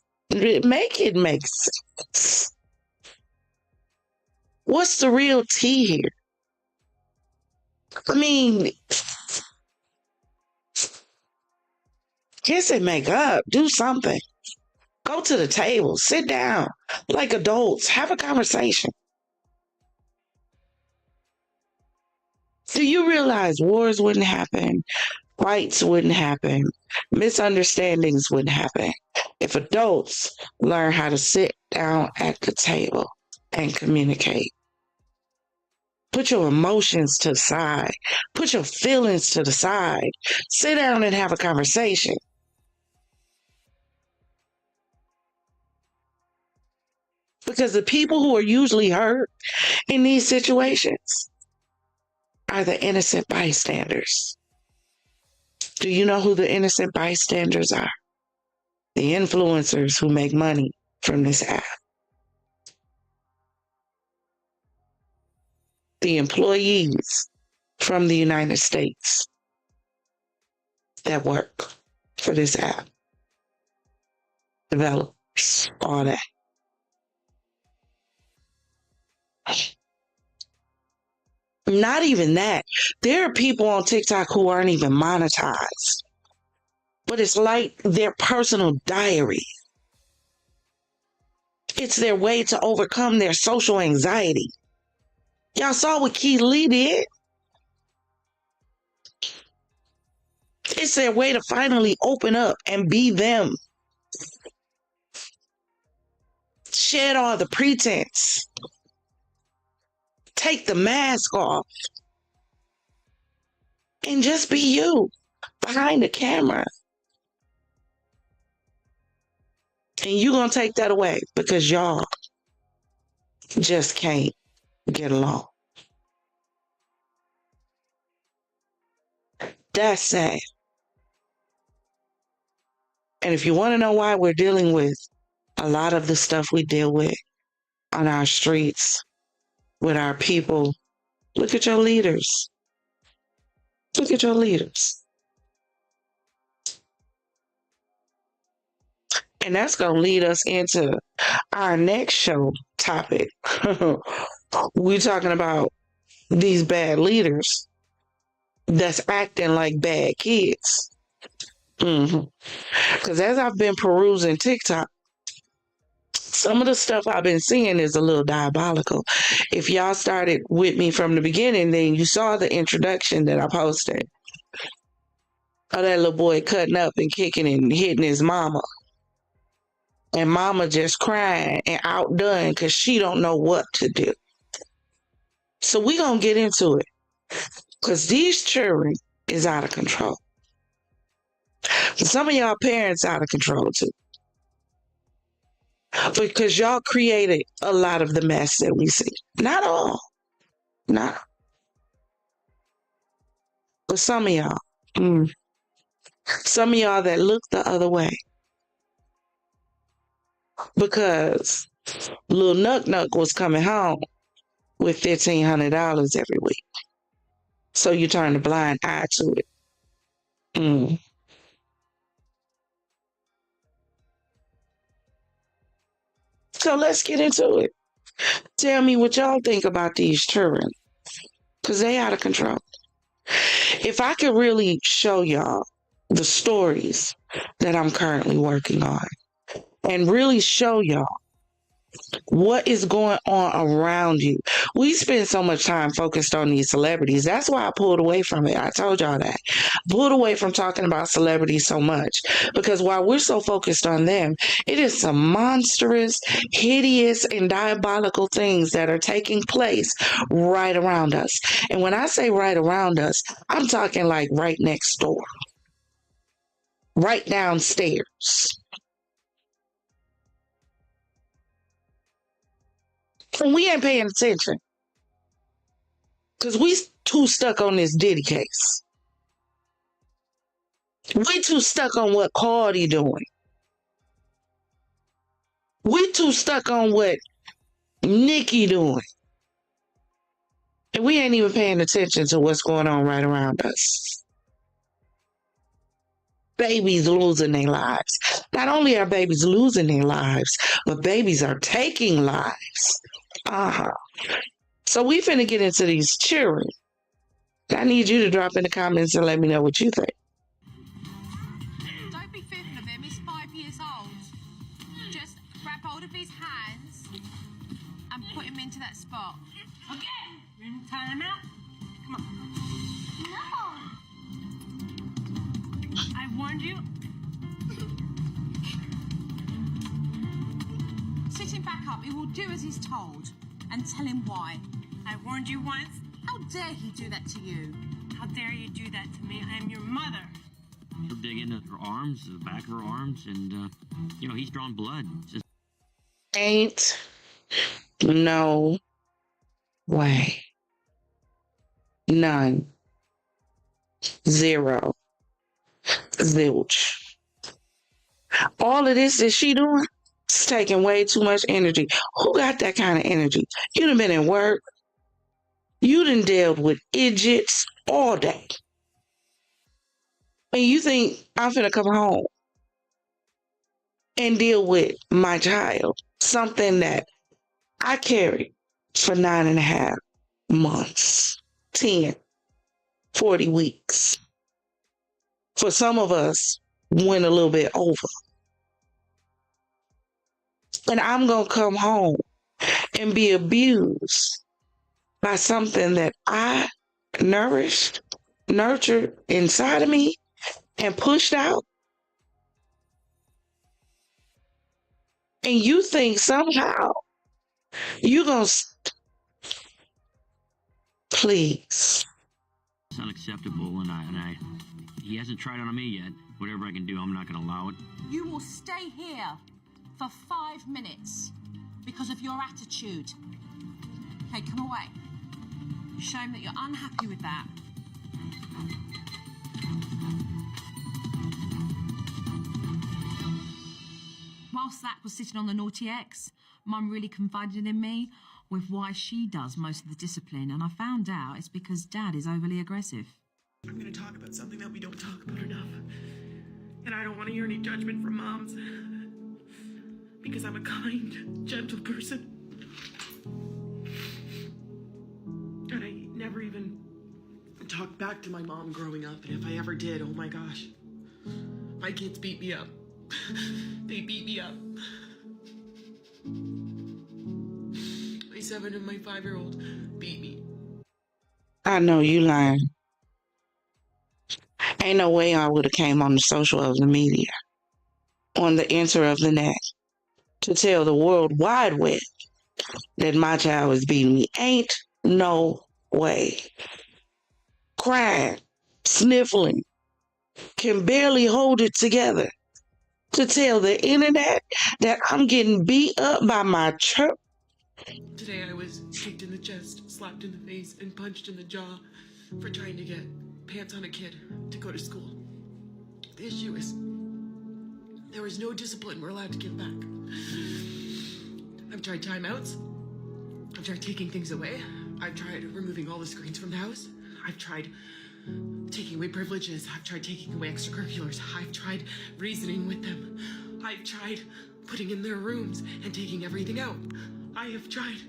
Make it make sense. What's the real tea here? I mean, kiss and make up. Do something. Go to the table. Sit down like adults. Have a conversation. Do you realize wars wouldn't happen? Fights wouldn't happen. Misunderstandings wouldn't happen if adults learn how to sit down at the table and communicate. Put your emotions to the side. Put your feelings to the side. Sit down and have a conversation. Because the people who are usually hurt in these situations are the innocent bystanders. Do you know who the innocent bystanders are? The influencers who make money from this app. The employees from the United States that work for this app. Developers, all that. Not even that. There are people on TikTok who aren't even monetized. But it's like their personal diary. It's their way to overcome their social anxiety. Y'all saw what Keith Lee did? It's their way to finally open up and be them. Shed all the pretense. Take the mask off. And just be you behind the camera. And you're going to take that away because y'all just can't get along. That's sad. And if you want to know why we're dealing with a lot of the stuff we deal with on our streets, with our people, look at your leaders. Look at your leaders. And that's going to lead us into our next show topic. We're talking about these bad leaders that's acting like bad kids. Because as I've been perusing TikTok, some of the stuff I've been seeing is a little diabolical. If y'all started with me from the beginning, then you saw the introduction that I posted of that little boy cutting up and kicking and hitting his mama. And mama just crying and outdone because she don't know what to do. So we going to get into it. Because these children is out of control. Some of y'all parents out of control too. Because y'all created a lot of the mess that we see. Not all. Not. But some of y'all. Some of y'all that look the other way. Because little Nuck was coming home with $1,500 every week. So you turn a blind eye to it. So let's get into it. Tell me what y'all think about these children. Because they out of control. If I could really show y'all the stories that I'm currently working on and really show y'all what is going on around you. We spend so much time focused on these celebrities. That's why I pulled away from it. I told y'all that. Pulled away from talking about celebrities so much. Because while we're so focused on them, it is some monstrous, hideous, and diabolical things that are taking place right around us. And when I say right around us, I'm talking like right next door. Right downstairs. And we ain't paying attention. Because we too stuck on this Diddy case. We too stuck on what Cardi doing. We too stuck on what Nicki doing. And we ain't even paying attention to what's going on right around us. Babies losing their lives. Not only are babies losing their lives, but babies are taking lives. So we finna get into these children. I need you to drop in the comments and let me know what you think. Don't be fearful of him, he's 5 years old. Just grab hold of his hands and put him into that spot. Okay, turn him out. Come on. No! I warned you. Sit him back up, he will do as he's told. And tell him why. I warned you once. How dare he do that to you? How dare you do that to me? I am your mother. He'll dig into her arms, the back of her arms, and, he's drawn blood. Just... Ain't no way. None. Zero. Zilch. All of this that she doing, it's taking way too much energy. Who got that kind of energy? You done been in work. You done dealt with idiots all day. And you think I'm finna come home and deal with my child, something that I carried for 9.5 months, 10, 40 weeks. For some of us, went a little bit over. And I'm going to come home and be abused by something that I nourished, nurtured inside of me, and pushed out. And you think somehow you're going to... Please. It's unacceptable, and he hasn't tried it on me yet. Whatever I can do, I'm not going to allow it. You will stay here for 5 minutes because of your attitude. Okay, come away. Show him that you're unhappy with that. Whilst Zach was sitting on the naughty X, Mum really confided in me with why she does most of the discipline, and I found out it's because Dad is overly aggressive. I'm going to talk about something that we don't talk about enough. And I don't want to hear any judgment from moms. Because I'm a kind, gentle person. And I never even talked back to my mom growing up. And if I ever did, oh my gosh. My kids beat me up. They beat me up. My 7 and my 5-year-old beat me. I know you lying. Ain't no way I would have came on the social of the media, on the enter of the net, to tell the world wide web that my child was beating me. Ain't no way. Crying, sniffling, can barely hold it together to tell the internet that I'm getting beat up by my church. Today I was kicked in the chest, slapped in the face, and punched in the jaw for trying to get pants on a kid to go to school. The issue is there was no discipline we're allowed to give back. I've tried timeouts. I've tried taking things away. I've tried removing all the screens from the house. I've tried taking away privileges. I've tried taking away extracurriculars. I've tried reasoning with them. I've tried putting in their rooms and taking everything out. I have tried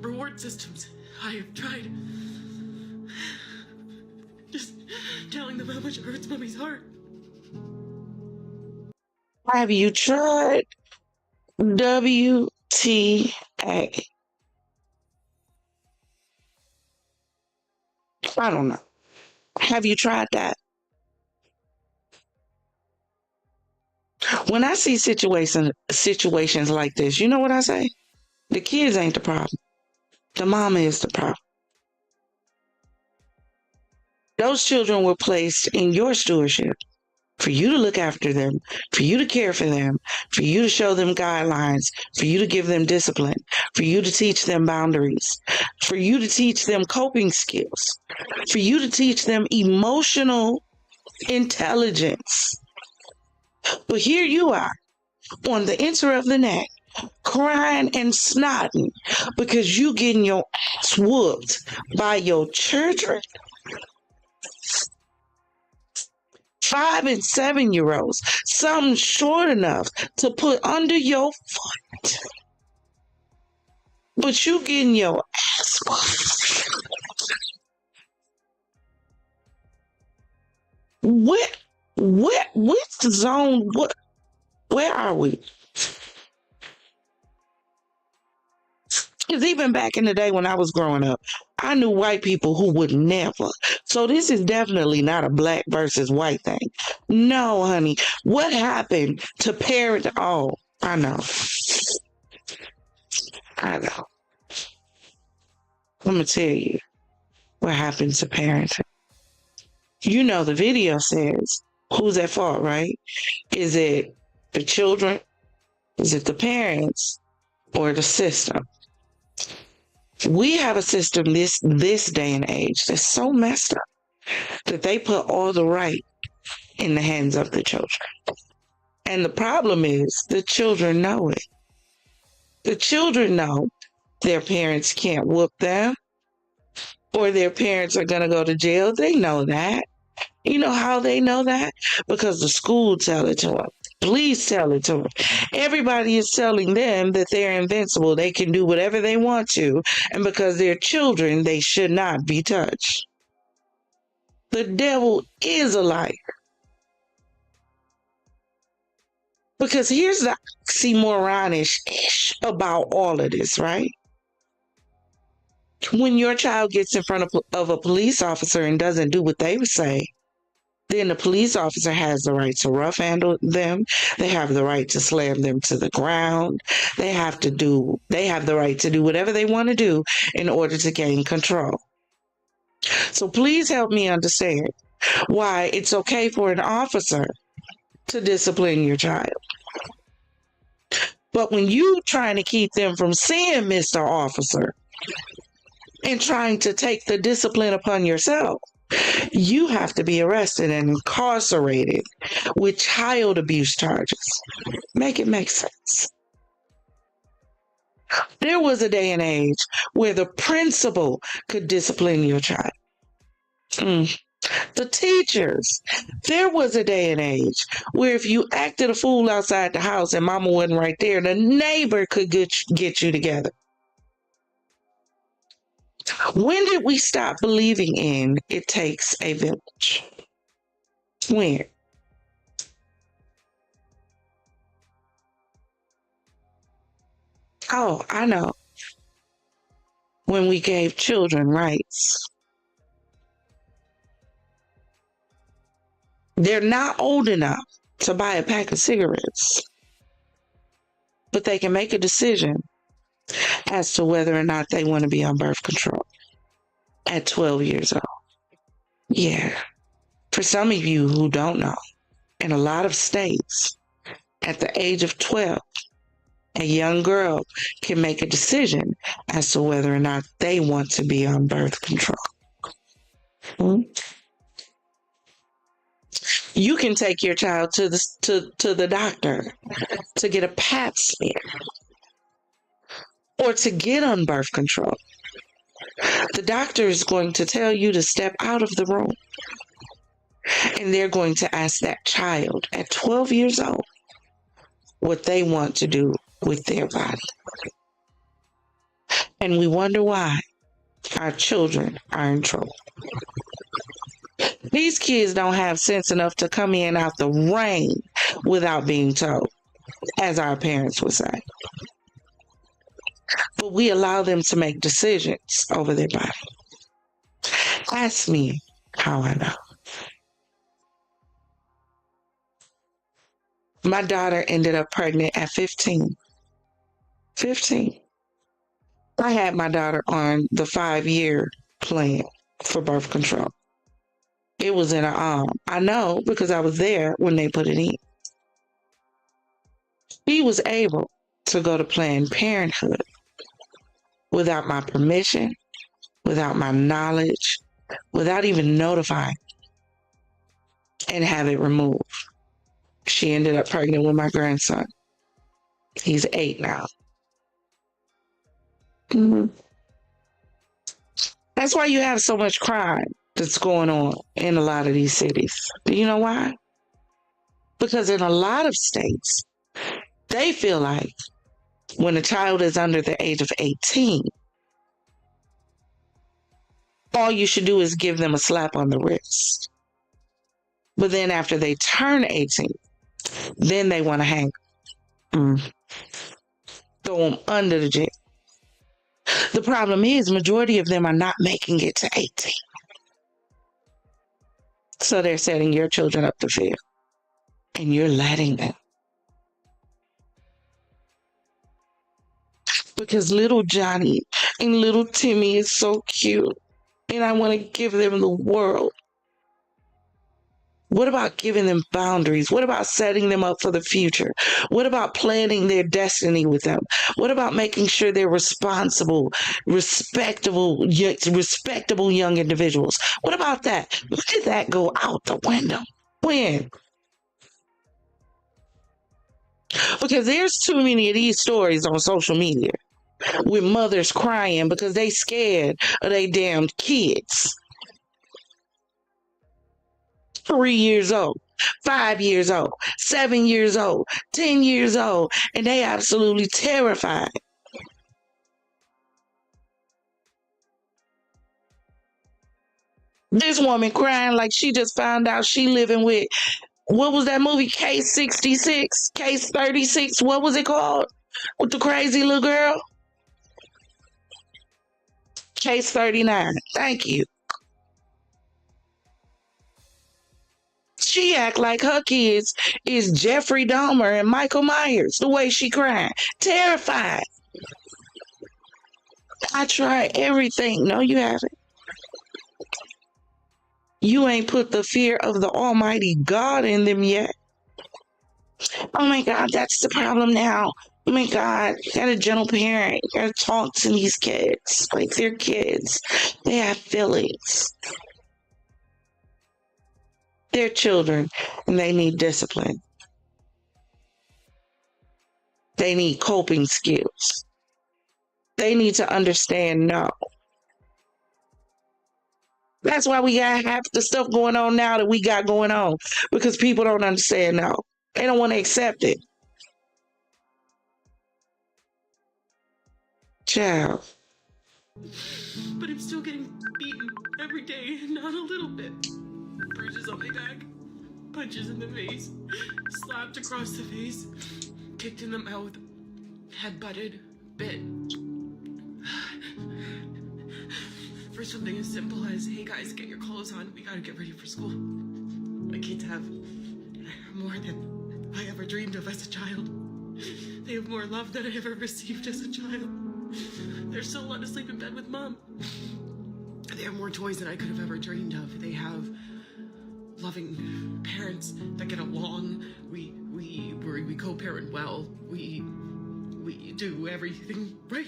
reward systems. I have tried just telling them how much it hurts mommy's heart. Have you tried WTA? I don't know. Have you tried that? When I see situations like this, you know what I say? The kids ain't the problem. The mama is the problem. Those children were placed in your stewardship for you to look after them, for you to care for them, for you to show them guidelines, for you to give them discipline, for you to teach them boundaries, for you to teach them coping skills, for you to teach them emotional intelligence. But here you are on the enter of the net, crying and snotting because you getting your ass whooped by your children. 5 and 7-year-olds, something short enough to put under your foot. But you getting your ass whooped. Which zone, where are we? Because even back in the day when I was growing up, I knew white people who would never. So this is definitely not a black versus white thing. No, honey. What happened to parent? Oh, I know. I'm going to tell you what happened to parenting. You know, the video says, who's at fault, right? Is it the children? Is it the parents? Or the system? We have a system this day and age that's so messed up that they put all the right in the hands of the children. And the problem is the children know it. The children know their parents can't whoop them or their parents are going to go to jail. They know that. You know how they know that? Because the school tell it to them. Police tell it to them. Everybody is telling them that they're invincible. They can do whatever they want to. And because they're children, they should not be touched. The devil is a liar. Because here's the oxymoronish-ish about all of this, right? When your child gets in front of a police officer and doesn't do what they say, then the police officer has the right to rough handle them. They have the right to slam them to the ground. They have the right to do whatever they want to do in order to gain control. So please help me understand why it's okay for an officer to discipline your child. But when you trying to keep them from seeing Mr. Officer and trying to take the discipline upon yourself, you have to be arrested and incarcerated with child abuse charges. Make it make sense. There was a day and age where the principal could discipline your child. The teachers. There was a day and age where if you acted a fool outside the house and mama wasn't right there, the neighbor could get you together. When did we stop believing in it takes a village? When? Oh, I know. When we gave children rights. They're not old enough to buy a pack of cigarettes, but they can make a decision as to whether or not they want to be on birth control at 12 years old. Yeah. For some of you who don't know, in a lot of states, at the age of 12, a young girl can make a decision as to whether or not they want to be on birth control. You can take your child to the doctor to get a pap smear or to get on birth control. The doctor is going to tell you to step out of the room, and they're going to ask that child at 12 years old what they want to do with their body. And we wonder why our children are in trouble. These kids don't have sense enough to come in out the rain without being told, as our parents would say. But we allow them to make decisions over their body. Ask me how I know. My daughter ended up pregnant at 15. 15. I had my daughter on the 5-year plan for birth control. It was in her arm. I know because I was there when they put it in. She was able to go to Planned Parenthood without my permission, without my knowledge, without even notifying, and have it removed. She ended up pregnant with my grandson. He's 8 now. Mm-hmm. That's why you have so much crime that's going on in a lot of these cities. Do you know why? Because in a lot of states, they feel like when a child is under the age of 18, all you should do is give them a slap on the wrist. But then after they turn 18, then they want to hang them. Throw them under the jail. The problem is, majority of them are not making it to 18. So they're setting your children up to fail. And you're letting them. Because little Johnny and little Timmy is so cute. And I want to give them the world. What about giving them boundaries? What about setting them up for the future? What about planning their destiny with them? What about making sure they're responsible, respectable young individuals? What about that? When did that go out the window? When? Because there's too many of these stories on social media with mothers crying because they scared of their damn kids. 3 years old, 5 years old, 7 years old, 10 years old, and they absolutely terrified. This woman crying like she just found out she living with, what was that movie, Case 66, Case 36, what was it called? With the crazy little girl? Case 39, thank you. She act like her kids is Jeffrey Dahmer and Michael Myers, the way she crying. Terrified. I tried everything. No, you haven't. You ain't put the fear of the Almighty God in them yet. Oh my God, that's the problem now. Oh my God, you got a gentle parent. You gotta talk to these kids like they're kids. They have feelings. They're children and they need discipline. They need coping skills. They need to understand no. That's why we got half the stuff going on now that we got going on, because people don't understand now. They don't want to accept it. Child. But I'm still getting beaten every day, not a little bit. Bruises on my back, punches in the face, slapped across the face, kicked in the mouth, head butted, bit. For something as simple as, hey guys, get your clothes on, we gotta get ready for school. My kids have more than I ever dreamed of as a child. They have more love than I ever received as a child. They're still allowed to sleep in bed with mom. They have more toys than I could have ever dreamed of. They have loving parents that get along. We co-parent well. We do everything right.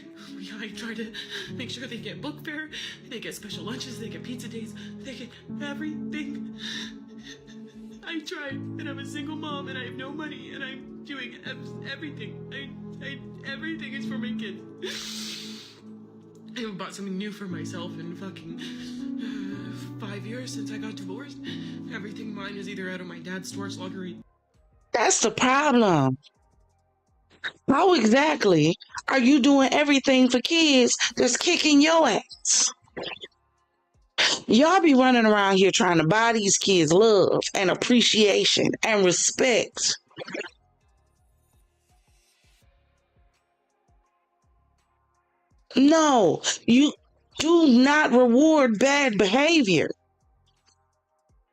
I try to make sure they get book fare, they get special lunches, they get pizza days, they get everything. I try, and I'm a single mom, and I have no money, and I'm doing everything. Everything is for my kids. I haven't bought something new for myself in fucking 5 years since I got divorced. Everything mine is either out of my dad's storage locker. That's the problem. How exactly are you doing everything for kids that's kicking your ass? Y'all be running around here trying to buy these kids love and appreciation and respect. No, you do not reward bad behavior.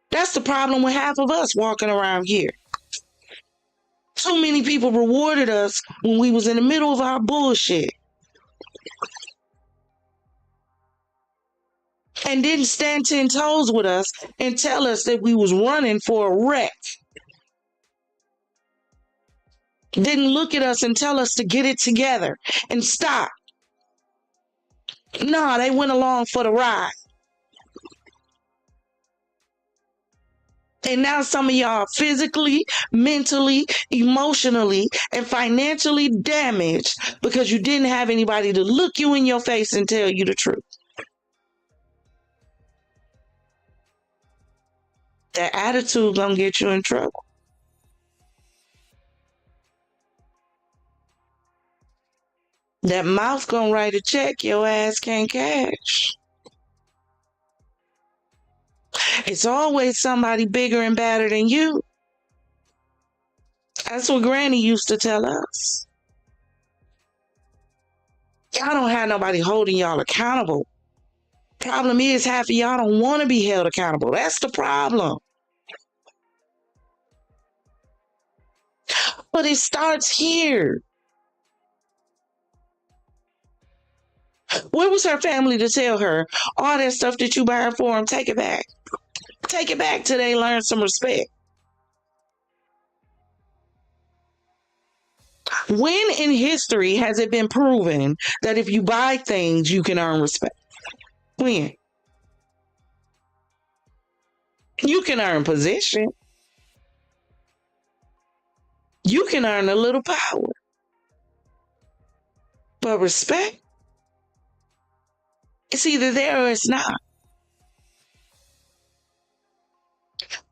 That's the problem with half of us walking around here. Too many people rewarded us when we was in the middle of our bullshit. And didn't stand 10 toes with us and tell us that we was running for a wreck. Didn't look at us and tell us to get it together and stop. No, they went along for the ride. And now some of y'all physically, mentally, emotionally, and financially damaged because you didn't have anybody to look you in your face and tell you the truth. That attitude gonna get you in trouble. That mouth gonna write a check your ass can't cash. It's always somebody bigger and badder than you. That's what Granny used to tell us. Y'all don't have nobody holding y'all accountable. Problem is, half of y'all don't want to be held accountable. That's the problem. But it starts here. Where was her family to tell her, all that stuff that you buying for them, take it back. Take it back till they learn some respect. When in history has it been proven that if you buy things, you can earn respect? When? You can earn position. You can earn a little power. But respect? It's either there or it's not.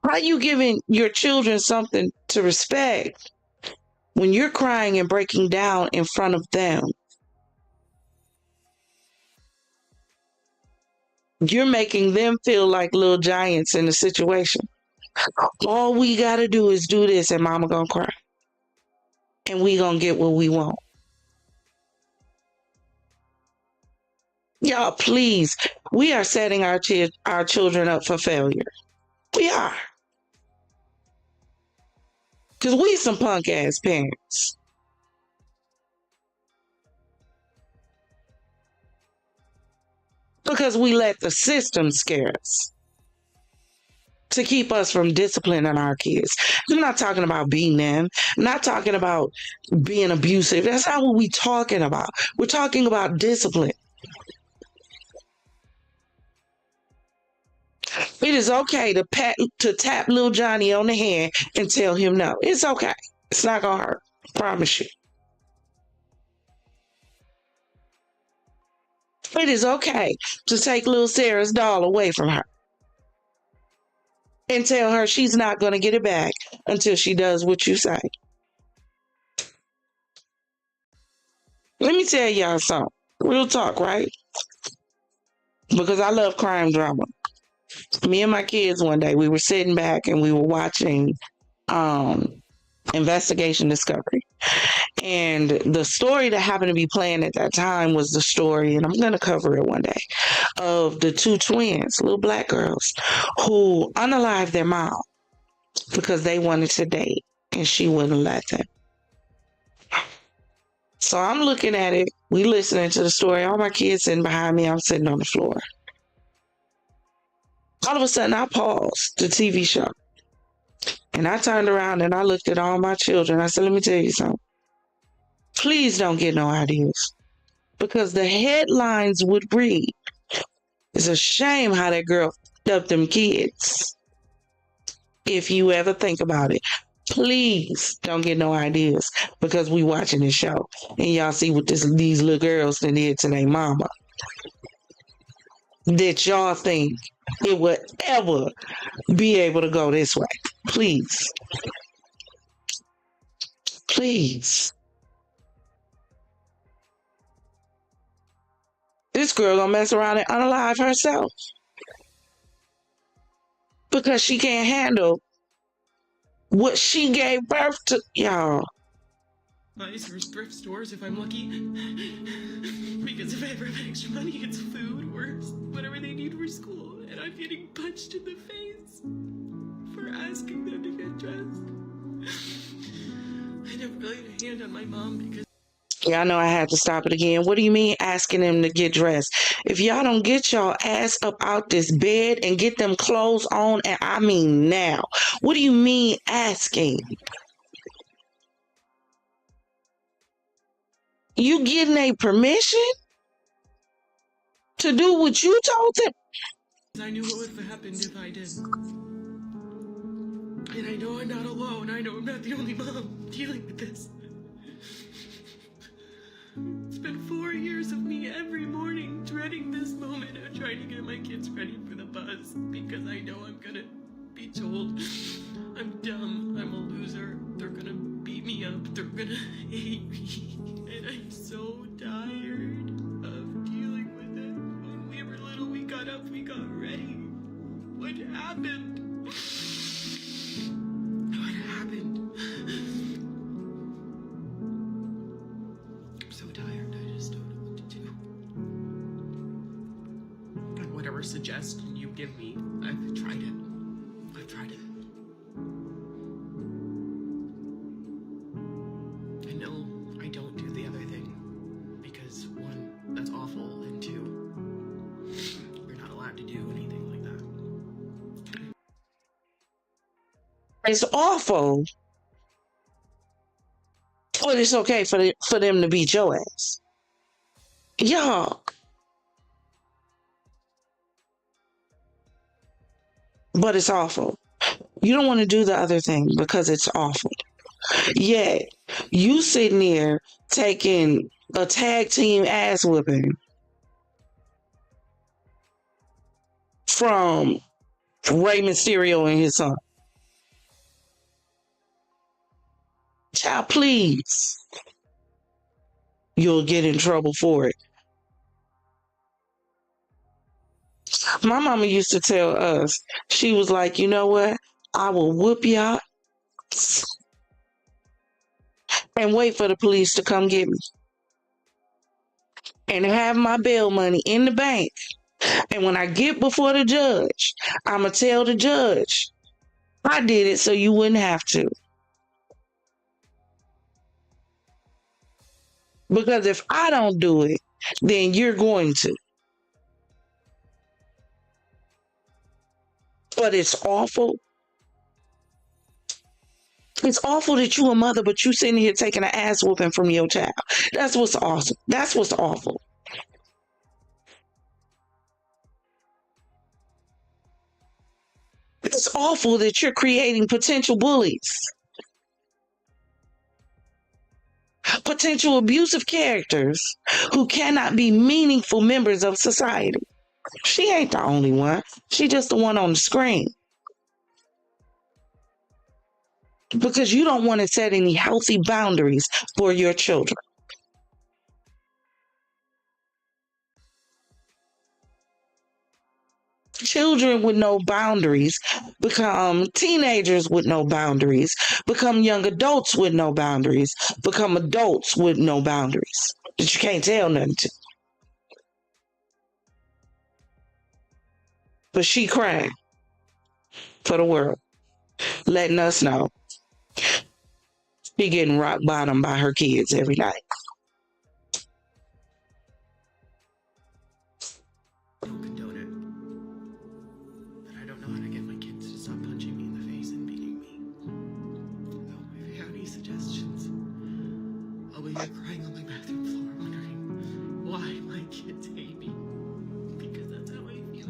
How are you giving your children something to respect when you're crying and breaking down in front of them? You're making them feel like little giants in the situation. All we gotta do is do this and mama gonna cry. And we gonna get what we want. Y'all, please, we are setting our children up for failure. We are. Because we some punk ass parents. Because we let the system scare us to keep us from disciplining our kids. I'm not talking about beating them. I'm not talking about being abusive. That's not what we're talking about. We're talking about discipline. It is okay to tap little Johnny on the hand and tell him no. It's okay. It's not gonna hurt. Promise you. It is okay to take little Sarah's doll away from her. and tell her she's not going to get it back until she does what you say. Let me tell y'all something. Real talk, right? Because I love crime drama. Me and my kids one day, we were sitting back and we were watching Investigation Discovery. And the story that happened to be playing at that time was the story, and I'm going to cover it one day, of the two twins, little black girls, who unalived their mom because they wanted to date and she wouldn't let them. So I'm looking at it, we listening to the story, all my kids sitting behind me, I'm sitting on the floor. All of a sudden I paused the TV show and I turned around and I looked at all my children. I said, let me tell you something. Please don't get no ideas, because the headlines would read, it's a shame how that girl f***ed up them kids. If you ever think about it, please don't get no ideas, because we watching this show and y'all see what these little girls done did to their mama, that y'all think it would ever be able to go this way. Please. Please. This girl gonna mess around and unalive herself because she can't handle what she gave birth to, y'all. Buys for thrift stores if I'm lucky. Because if I ever have extra money, it's food or whatever they need for school. And I'm getting punched in the face for asking them to get dressed. I never laid a hand on my mom because... Y'all know I had to stop it again. What do you mean asking them to get dressed? If y'all don't get y'all ass up out this bed and get them clothes on, and I mean now, what do you mean asking? You getting a permission to do what you told them? I knew what would have happened if I did. And I know I'm not alone. I know I'm not the only mom dealing with this. It's been 4 years of me every morning dreading this moment of trying to get my kids ready for the bus because I know I'm gonna be told I'm dumb, I'm a loser, they're gonna beat me up, they're gonna hate me, and I'm so tired of dealing with it. When we were little, we got up, we got ready. What happened? What happened? I'm so tired, I just don't know what to do. And whatever suggestion you give me, I've tried it. I've tried it. I know I don't do the other thing because one, that's awful, and two, you're not allowed to do anything like that. It's awful, but it's okay for them to beat your ass. Y'all. But it's awful. You don't want to do the other thing because it's awful. Yet, you sitting there taking a tag team ass whipping from Rey Mysterio and his son. Child, please. You'll get in trouble for it. My mama used to tell us, she was like, you know what? I will whoop y'all and wait for the police to come get me. And have my bail money in the bank. And when I get before the judge, I'm going to tell the judge, I did it so you wouldn't have to. Because if I don't do it, then you're going to. But it's awful. It's awful that you a mother, but you sitting here taking an ass whooping from your child. That's what's awesome. That's what's awful. It's awful that you're creating potential bullies. Potential abusive characters who cannot be meaningful members of society. She ain't the only one. She just the one on the screen. because you don't want to set any healthy boundaries for your children. Children with no boundaries become teenagers with no boundaries, become young adults with no boundaries, become adults with no boundaries that you can't tell nothing to. But she crying for the world, letting us know she getting rock bottom by her kids every night. Don't condone it. But I don't know how to get my kids to stop punching me in the face and beating me. So if you have any suggestions, I'll be here crying on my bathroom floor wondering why my kids hate me. Because that's how I feel.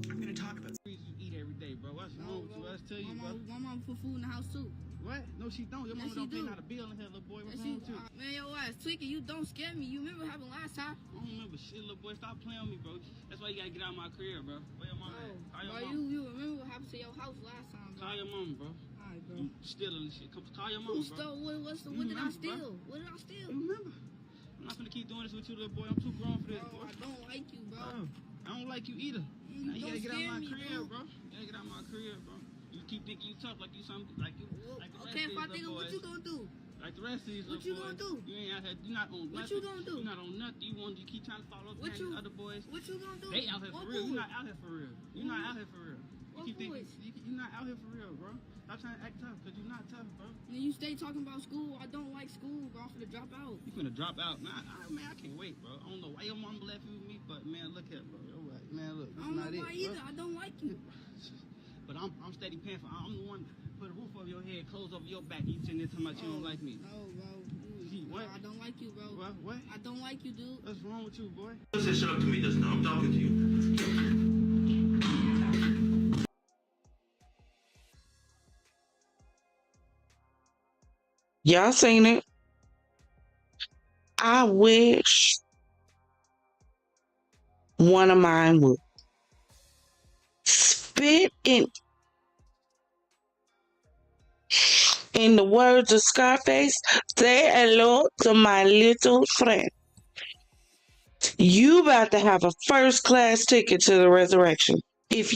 I'm gonna talk about You eat every day, bro. What's wrong with you? Let's tell you, bro. My mom put food in the house too. What? No, she don't. Your mama don't pay not a bill in here, little boy. What's wrong with you? Man, your ass tweaking. You don't scare me. You remember what happened last time? I don't remember shit, little boy. Stop playing on me, bro. That's why you gotta get out of my career, bro. Where your mama at? Call your mama. You remember what happened to your house last time, bro? Call your mama, bro. Alright, bro. You stealing shit. Call your mama, bro. What did I steal? What did I steal? You remember? I'm not gonna keep doing this with you, little boy. I'm too grown for this, boy. I don't like you, bro. I don't like you either. Now you gotta get out of my career, bro. You gotta get out of my career, bro. You keep thinking you tough like you something like the rest Okay, if I of these think little what boys. you gonna do? Like the rest of these What little you boys. gonna do? You ain't out here. You not on nothing. What you gonna do? You not on nothing. You keep trying to follow up What behind these other boys. What you gonna do? They out here for What real. You boys? not out here for real. You not out here for real. What You keep thinking boys? you not out here for real, bro. Stop trying to act tough, cause you not tough, bro. And you stay talking about school. I don't like school, bro. I'm finna drop out. You finna drop out, man. I can't wait, bro. I don't know why your mom left you with me, but man, look at, bro. You're right, man. Look, I don't know why either. I don't like you. But I'm steady paying for. I'm the one put a roof over your head, clothes over your back. You sitting there talking about you don't like me. No, bro. What? I don't like you, bro. What? I don't like you, dude. What's wrong with you, boy? Don't say shut up to me just now. I'm talking to you. Y'all seen it? I wish one of mine would spit in the words of Scarface, say hello to my little friend. You about to have a first class ticket to the resurrection. If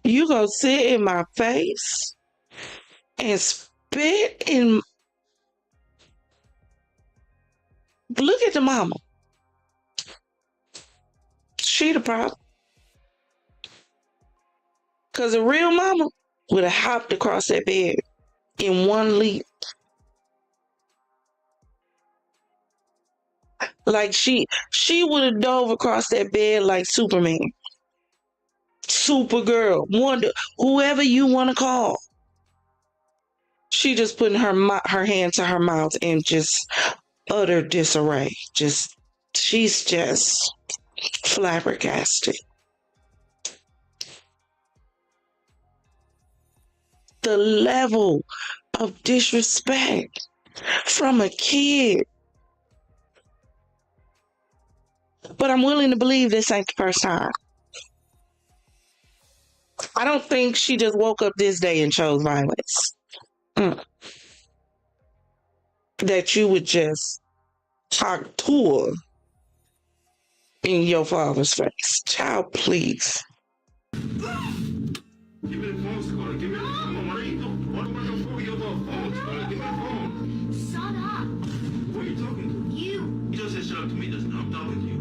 you gonna sit in my face and spit in. Look at the mama. She the problem. Cause a real mama would have hopped across that bed in one leap. Like she would have dove across that bed like Superman, Supergirl, Wonder, whoever you want to call. She just putting her hand to her mouth in just utter disarray. She's just flabbergasted. The level of disrespect from a kid. But I'm willing to believe this ain't the first time. I don't think she just woke up this day and chose violence. That you would just talk to her in your father's face. Child, please. Give me the phone, Scarlett. Give me the phone. What are you doing? What are you doing? Your phone, Scarlett. Give me the phone. Shut up. Who are you talking to? You. You just said shut up to me just now. I'm talking to you.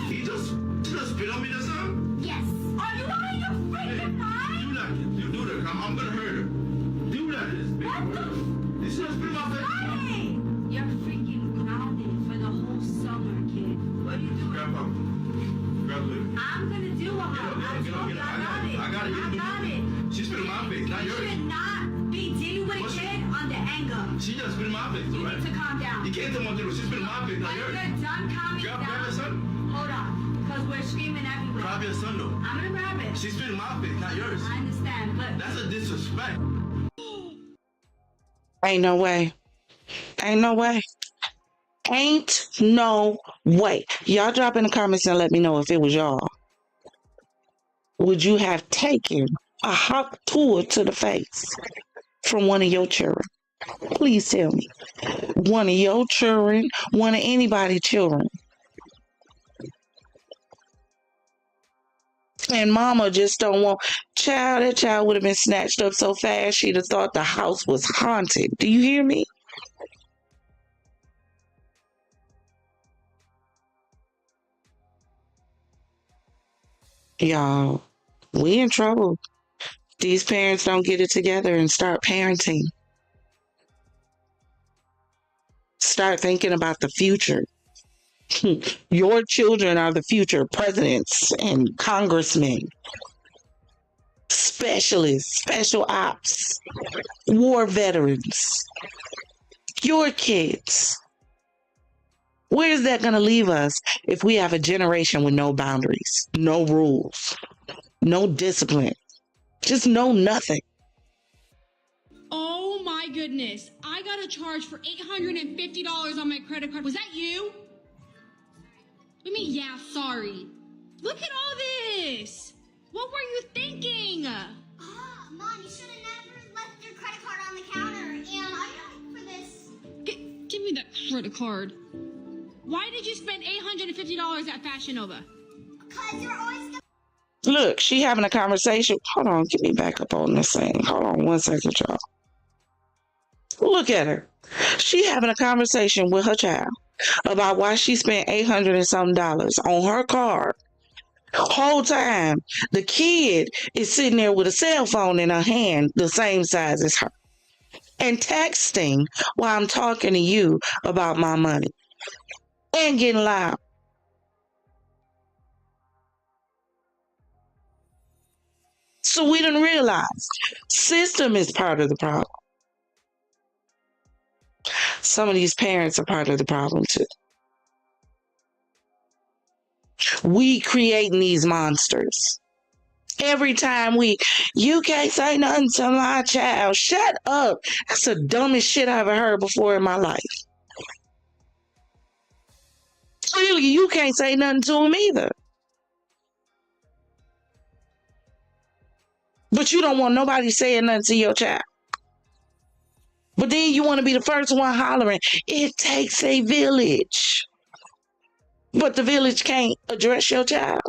He just spit on me just now? Yes. Are you out of your freaking mind? Do that. I'm gonna hurt her. Do that. This just spit in my face. You're freaking grounded for the whole summer, kid. What are you doing? Grandpa. I'm gonna do a I got it. She spit in my face, not yours. You should not be dealing with a kid under anger. She just spit in my face, You right? need to calm down. You can't tell me what she spit in my face, not When yours. you're done calming Grab down, your son. hold on, because we're screaming everywhere. Grab your son, though. I'm gonna grab it. She spit in my face, not yours. I understand, but That's a disrespect. Ain't no way. Ain't no way. Ain't no way. Y'all drop in the comments and let me know if it was y'all. Would you have taken a hot tour to the face from one of your children? Please tell me. One of your children, one of anybody's children. And mama just don't want that child would have been snatched up so fast she'd have thought the house was haunted. Do you hear me? Y'all, we in trouble. These parents don't get it together and start parenting. Start thinking about the future. Your children are the future presidents and congressmen, specialists, special ops, war veterans. Your kids. Where's that going to leave us if we have a generation with no boundaries, no rules, no discipline, just no nothing? Oh my goodness. I got a charge for $850 on my credit card. Was that you? What do you mean, yeah, sorry? Look at all this. What were you thinking? Mom, you should have never left your credit card on the counter. And I know for this. Give me that credit card. Why did you spend $850 at Fashion Nova? Because you're always... Look, she having a conversation. Hold on, get me back up on this thing. Hold on 1 second, y'all. Look at her. She having a conversation with her child about why she spent $800 and something on her card. Whole time, the kid is sitting there with a cell phone in her hand, the same size as her, and texting while I'm talking to you about my money and getting loud. So we didn't realize system is part of the problem. Some of these parents are part of the problem too. We creating these monsters. Every time you can't say nothing to my child. Shut up. That's the dumbest shit I ever heard before in my life. Clearly, you can't say nothing to him either. But you don't want nobody saying nothing to your child. But then you want to be the first one hollering. It takes a village. But the village can't address your child.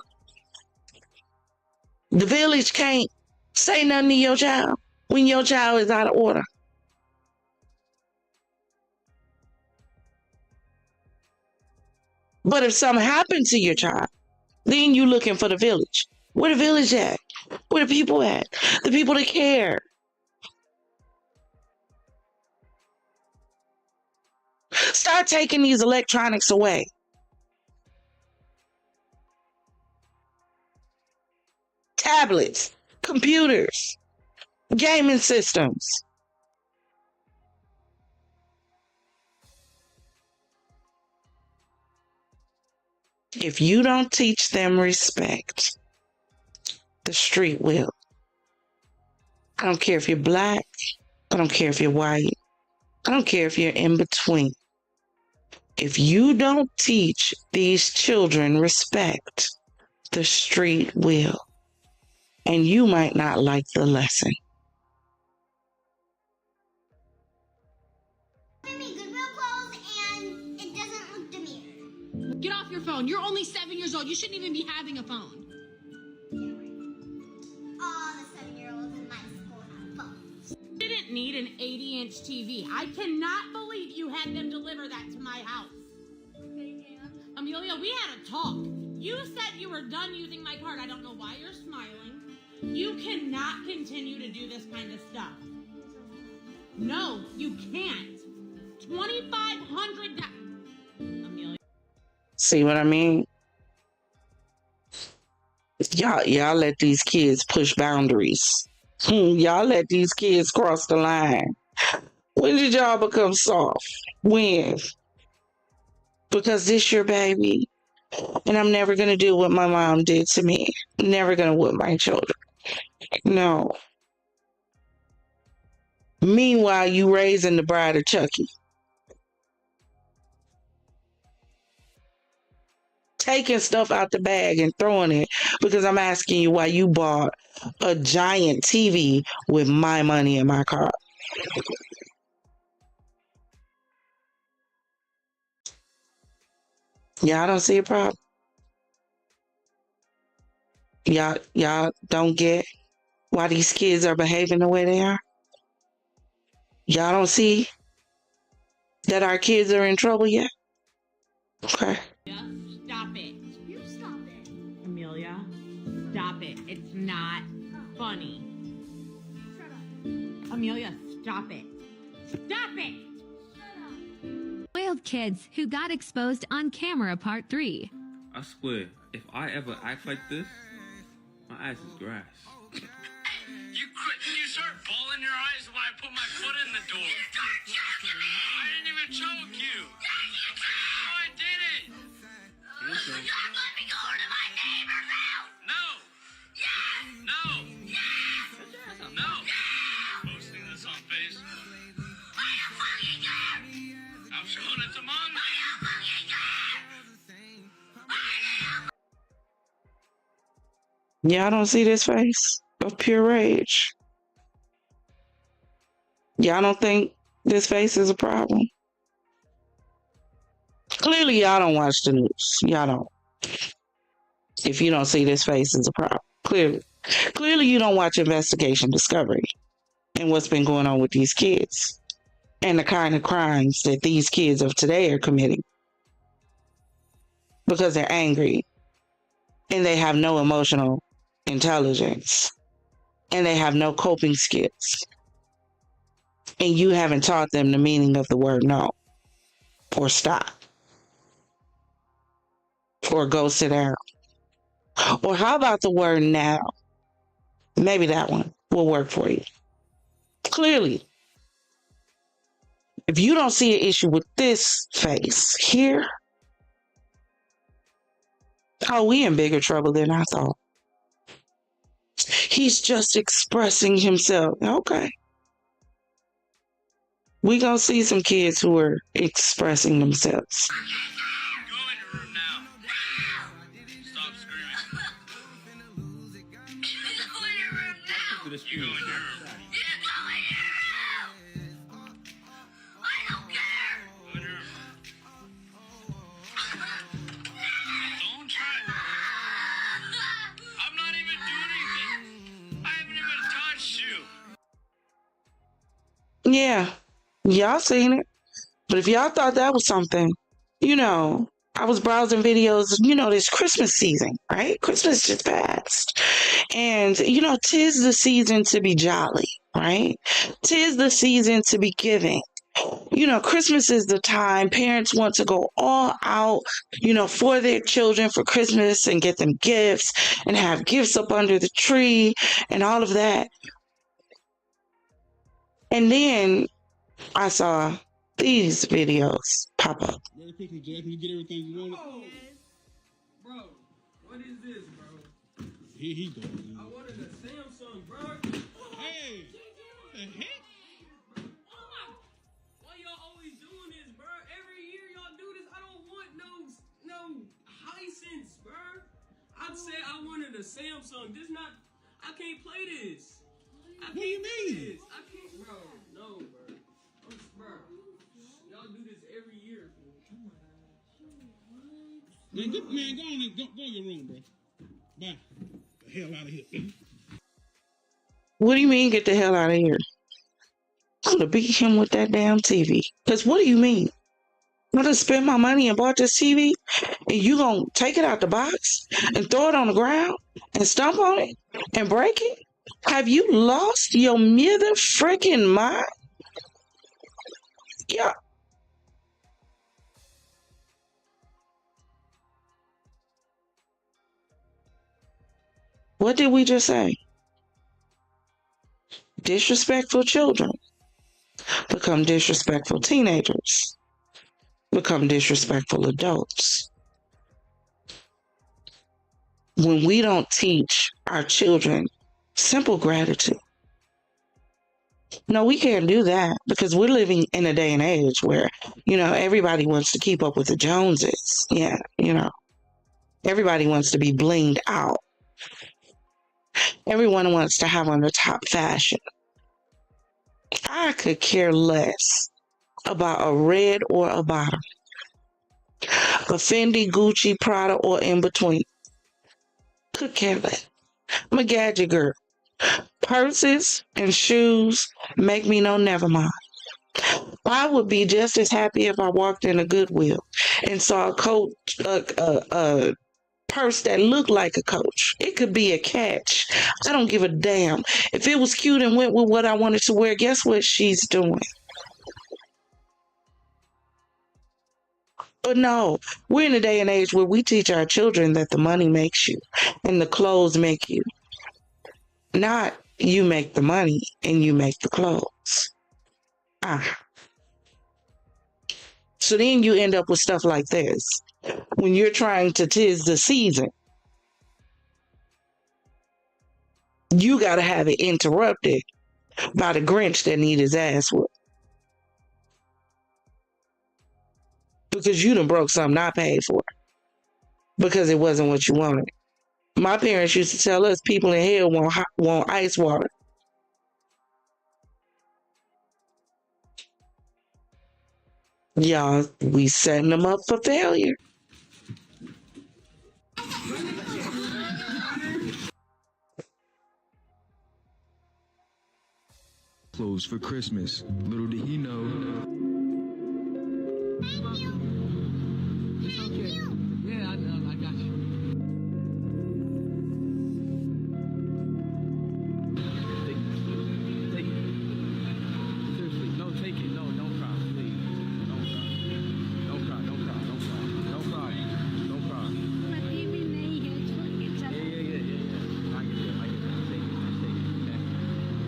The village can't say nothing to your child when your child is out of order. But if something happened to your child, then you looking for the village. Where the village at? Where the people at? The people that care. Start taking these electronics away. Tablets, computers, gaming systems. If you don't teach them respect, the street will. I don't care if you're black. I don't care if you're white. I don't care if you're in between. If you don't teach these children respect, the street will. And you might not like the lesson. Get off your phone. You're only 7 years old. You shouldn't even be having a phone. All the 7-year-olds in my school have phones. Didn't need an 80-inch TV. I cannot believe you had them deliver that to my house. Amelia, we had a talk. You said you were done using my card. I don't know why you're smiling. You cannot continue to do this kind of stuff. No, you can't. $2,500. Amelia. See what I mean? Y'all let these kids push boundaries. Y'all let these kids cross the line. When did y'all become soft? When? Because this your baby. And I'm never going to do what my mom did to me. Never going to whip my children. No. Meanwhile, you raising the bride of Chucky. taking stuff out the bag and throwing it because I'm asking you why you bought a giant TV with my money in my car. Y'all don't see a problem? Y'all don't get why these kids are behaving the way they are? Y'all don't see that our kids are in trouble yet? Okay. Stop it. You stop it. Amelia, stop it. It's not funny. Shut up. Amelia, stop it. Stop it! Spoiled kids who got exposed on camera part 3. I swear, if I ever act like this, my ass is grass. You start bawling your eyes when I put my foot in the door. I didn't even choke you. No, I didn't. You're not let me go to my neighbor's house. No. Yes. No. Yes. No. Posting this on Face. I don't fucking care. I'm showing it to Mom. I don't fucking care. Y'all don't see this face of pure rage? Y'all don't think this face is a problem? Clearly, y'all don't watch the news. Y'all don't. If you don't see this face is a problem. Clearly you don't watch Investigation Discovery and what's been going on with these kids and the kind of crimes that these kids of today are committing because they're angry and they have no emotional intelligence and they have no coping skills. And you haven't taught them the meaning of the word no, or stop, or go sit down. Or how about the word now? Maybe that one will work for you. Clearly, if you don't see an issue with this face here, oh, we in bigger trouble than I thought. He's just expressing himself. Okay. We gonna see some kids who are expressing themselves. Go in your room now. Stop screaming. Go in your room now. You go in your room. You go in your room. I don't care. Go in your room. Don't try. I'm not even doing anything. I haven't even touched you. Yeah, y'all seen it. But if y'all thought that was something, I was browsing videos, this Christmas season, right? Christmas just passed. And, 'tis the season to be jolly, right? 'Tis the season to be giving. Christmas is the time parents want to go all out, for their children for Christmas and get them gifts and have gifts up under the tree and all of that. And then I saw these videos pop up. Merry Christmas, Jack. You get everything you wanted? Oh, bro, what is this, bro? Here he goes. I wanted a Samsung, bro. Hey, the heck? Why y'all always doing this, bro? Every year y'all do this. I don't want no Hisense, bro. I said I wanted a Samsung. I can't play this. What do you mean? I can't, bro. No, bro. Bro, y'all do this every year. Man, go on and go in your room, bro. Bye. The hell out of here. What do you mean get the hell out of here? I'm gonna beat him with that damn TV. Because what do you mean? I'm gonna spend my money and bought this TV and you gonna take it out the box and throw it on the ground and stomp on it and break it? Have you lost your mother freaking mind? Yeah. What did we just say? Disrespectful children become disrespectful teenagers, become disrespectful adults. When we don't teach our children simple gratitude. No, we can't do that because we're living in a day and age where, everybody wants to keep up with the Joneses. Yeah, Everybody wants to be blinged out. Everyone wants to have on the top fashion. I could care less about a red or a bottom, a Fendi, Gucci, Prada, or in between. Could care less. I'm a gadget girl. Purses and shoes make me no never mind. I would be just as happy if I walked in a Goodwill and saw a coat, a purse that looked like a Coach. It could be a Catch. I don't give a damn. If it was cute and went with what I wanted to wear, guess what she's doing? But no, we're in a day and age where we teach our children that the money makes you and the clothes make you. Not you make the money and you make the clothes. So then you end up with stuff like this. When you're trying to tis the season, you got to have it interrupted by the Grinch that need his ass whooped. Because you done broke something I paid for. Because it wasn't what you wanted. My parents used to tell us people in hell want ice water. Y'all, we setting them up for failure. Clothes for Christmas. Little did he know. It's okay. Yeah, I know. I got you. Take it. Seriously, no, take it. No, don't cry, please. Don't cry. Don't cry. Don't cry. Don't cry. Don't cry. Don't cry. Yeah. I get it. Take it. Just take it.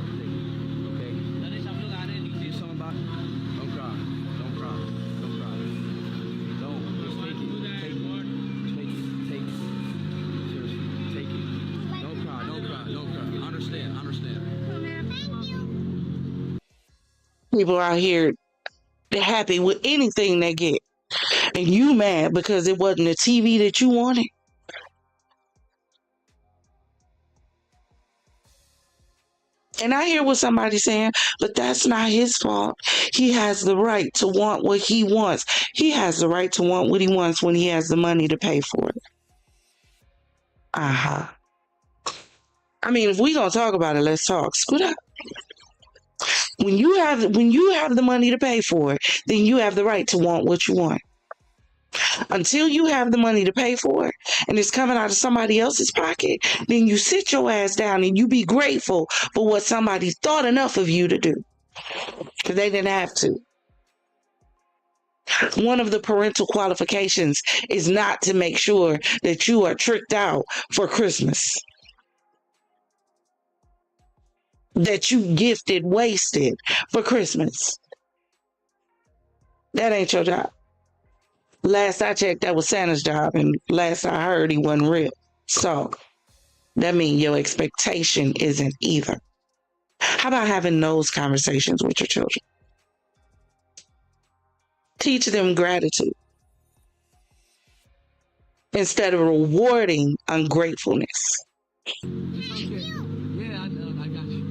Okay. Take it. Okay. See something about it? Don't cry. Don't cry. Don't cry. Don't. Just take it. Take it. Take it. Take it. Seriously. Take it. Don't cry. Don't cry. Don't cry. Understand. People out here, they're happy with anything they get. And you mad because it wasn't the TV that you wanted. And I hear what somebody's saying, but that's not his fault. He has the right to want what he wants. He has the right to want what he wants when he has the money to pay for it. I mean, if we gonna talk about it, let's talk. Scoot up. When you have the money to pay for it, then you have the right to want what you want. Until you have the money to pay for it and it's coming out of somebody else's pocket, then you sit your ass down and you be grateful for what somebody thought enough of you to do. Because they didn't have to. One of the parental qualifications is not to make sure that you are tricked out for Christmas. That you gifted, wasted for Christmas. That ain't your job. Last I checked, that was Santa's job, and last I heard, he wasn't real. So, that means your expectation isn't either. How about having those conversations with your children? Teach them gratitude instead of rewarding ungratefulness. It's okay. Yeah, I know. I got you.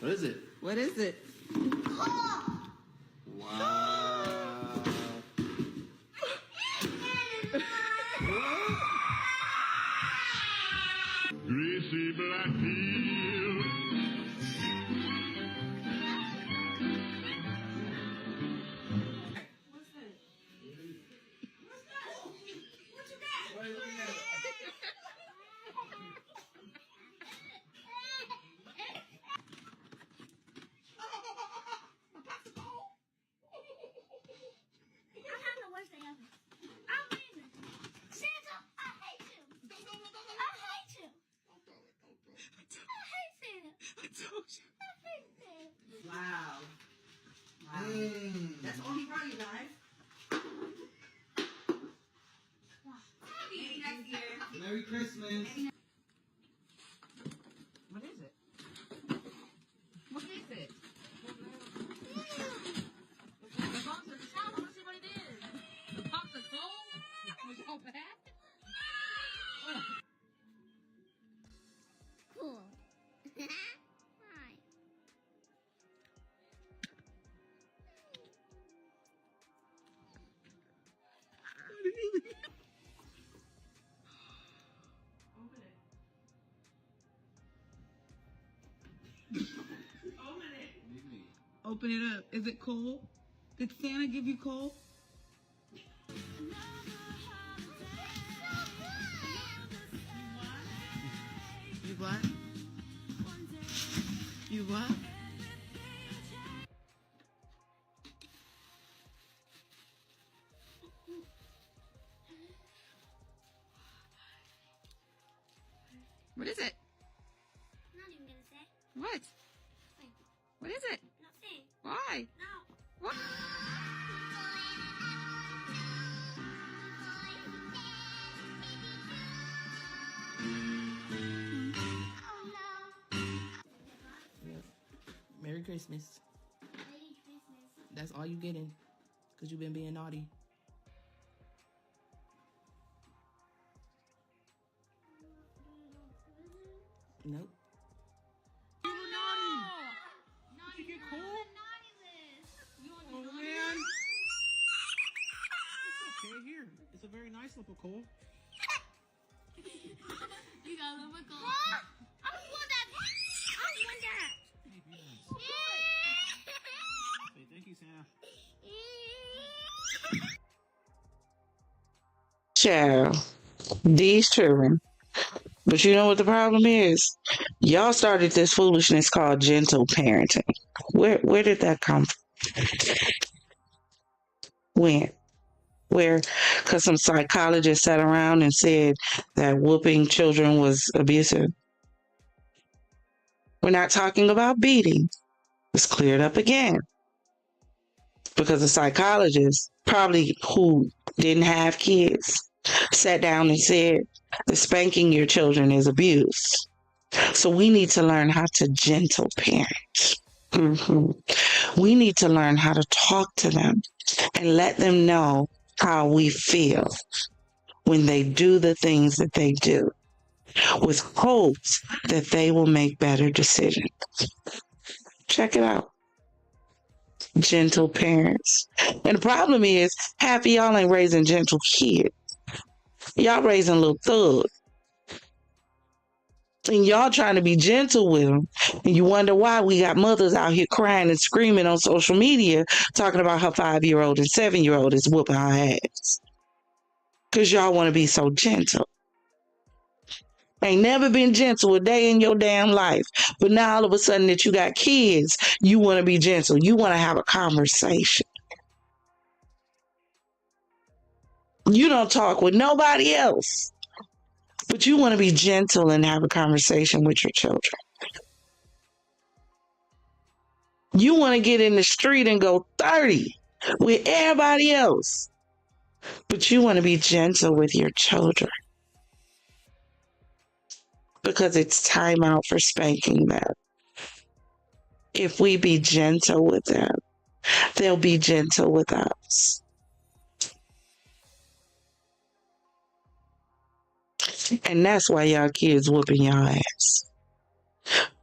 What is it? What is it? Wow. Greasy black heel. Wow. That's all he brought you guys. Christmas. What is it? What is it? The box of the shower. Let's see what it is. The box of coal? Was so bad? Cool. Why? Open it up. Is it coal? Did Santa give you coal? You what? You what? What is it? I'm not even gonna say. What? What is it? Not saying. Why? No. What? Merry Christmas. Merry Christmas. That's all you getting, because you've been being naughty. Nope. You were naughty. Did you get coal? Oh, man. It's okay, here. It's a very nice little coal. You got a little bit cold. I want that. I want that. Say thank you, Santa. Child, these children. But you know what the problem is? Y'all started this foolishness called gentle parenting. Where did that come from? When? Where? Because some psychologists sat around and said that whooping children was abusive. We're not talking about beating. It's cleared up again. Because a psychologist, probably who didn't have kids, sat down and said that spanking your children is abuse. So we need to learn how to gentle parent. We need to learn how to talk to them and let them know how we feel when they do the things that they do, with hopes that they will make better decisions. Check it out. Gentle parents. And the problem is, half of y'all ain't raising gentle kids. Y'all raising little thugs. And y'all trying to be gentle with them. And you wonder why we got mothers out here crying and screaming on social media talking about her 5-year-old and 7-year-old is whooping her ass. Because y'all want to be so gentle. Ain't never been gentle a day in your damn life. But now all of a sudden that you got kids, you want to be gentle. You want to have a conversation. You don't talk with nobody else. But you want to be gentle and have a conversation with your children. You want to get in the street and go 30 with everybody else. But you want to be gentle with your children. Because it's time out for spanking them. If we be gentle with them, they'll be gentle with us. And that's why y'all kids whooping y'all ass.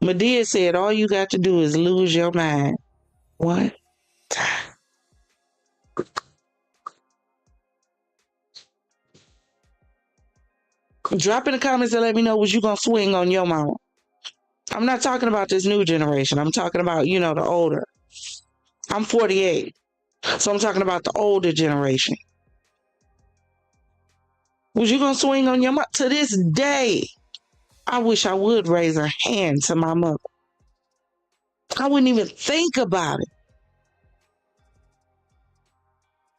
Medea said all you got to do is lose your mind. What? Drop in the comments and let me know what you gonna swing on your mama. I'm not talking about this new generation. I'm talking about, the older. I'm 48. So I'm talking about the older generation. Was you gonna swing on your mom? To this day, I wish I would raise a hand to my mother. I wouldn't even think about it.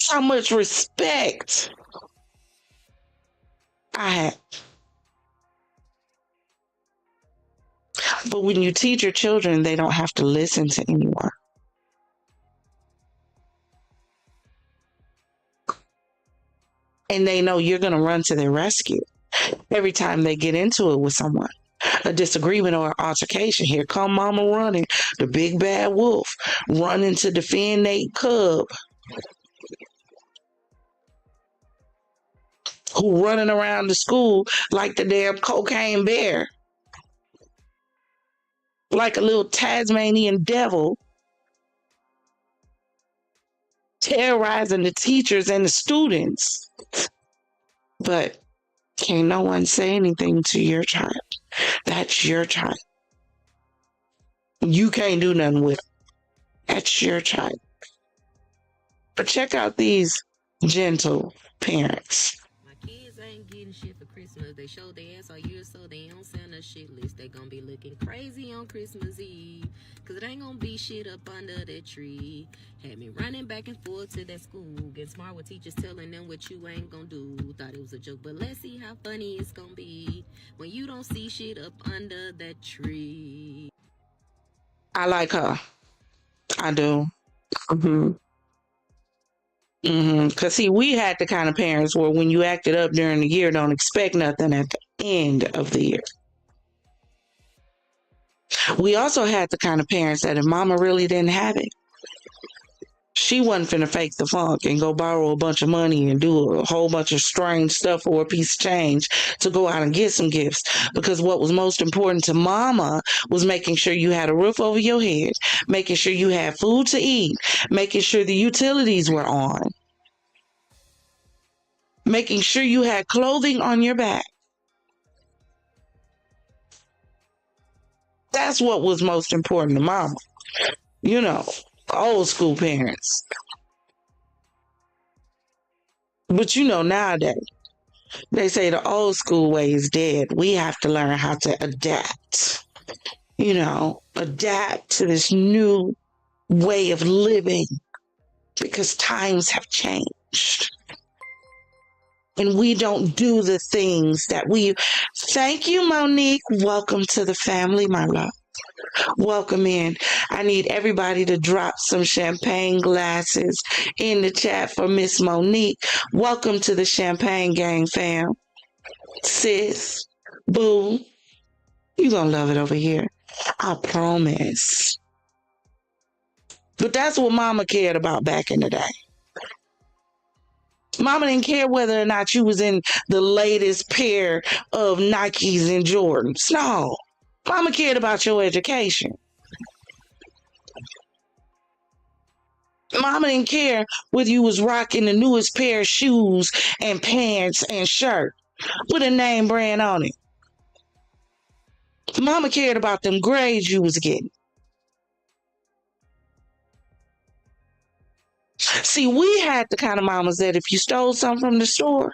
How much respect I have. But when you teach your children, they don't have to listen to anyone. And they know you're going to run to their rescue. Every time they get into it with someone, a disagreement or an altercation, here come mama running, the big bad wolf, running to defend their cub, who running around the school like the damn cocaine bear, like a little Tasmanian devil, terrorizing the teachers and the students. But can't no one say anything to your child. That's your child. You can't do nothing with it. That's your child. But check out these gentle parents. My kids ain't getting shit for Christmas. They show their ass all year, so they don't send a shit list. They gonna be looking crazy on Christmas Eve, cause it ain't gonna be shit up under that tree. Had me running back and forth to that school, getting smart with teachers telling them what you ain't gonna do. Thought it was a joke, but let's see how funny it's gonna be when you don't see shit up under that tree. I like her. I do. Cause see, we had the kind of parents where when you acted up during the year, don't expect nothing at the end of the year. We also had the kind of parents that if mama really didn't have it, she wasn't finna fake the funk and go borrow a bunch of money and do a whole bunch of strange stuff for a piece of change to go out and get some gifts. Because what was most important to mama was making sure you had a roof over your head, making sure you had food to eat, making sure the utilities were on, making sure you had clothing on your back. That's what was most important to mama. You know, old school parents. But you know, nowadays, they say the old school way is dead. We have to learn how to adapt. You know, adapt to this new way of living because times have changed. And we don't do the things that we... Thank you, Monique. Welcome to the family, my love. Welcome in. I need everybody to drop some champagne glasses in the chat for Miss Monique. Welcome to the Champagne Gang, fam. Sis, boo, you gonna love it over here. I promise. But that's what mama cared about back in the day. Mama didn't care whether or not you was in the latest pair of Nikes and Jordans. No. Mama cared about your education. Mama didn't care whether you was rocking the newest pair of shoes and pants and shirt with a name brand on it. Mama cared about them grades you was getting. See, we had the kind of mamas that if you stole something from the store,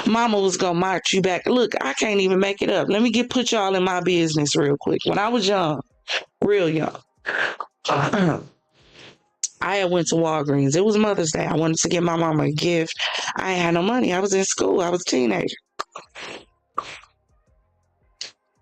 mama was gonna march you back. Look, I can't even make it up. Let me put y'all in my business real quick. When I was young, real young, I had went to Walgreens. It was Mother's Day. I wanted to get my mama a gift. I ain't had no money. I was in school. I was a teenager.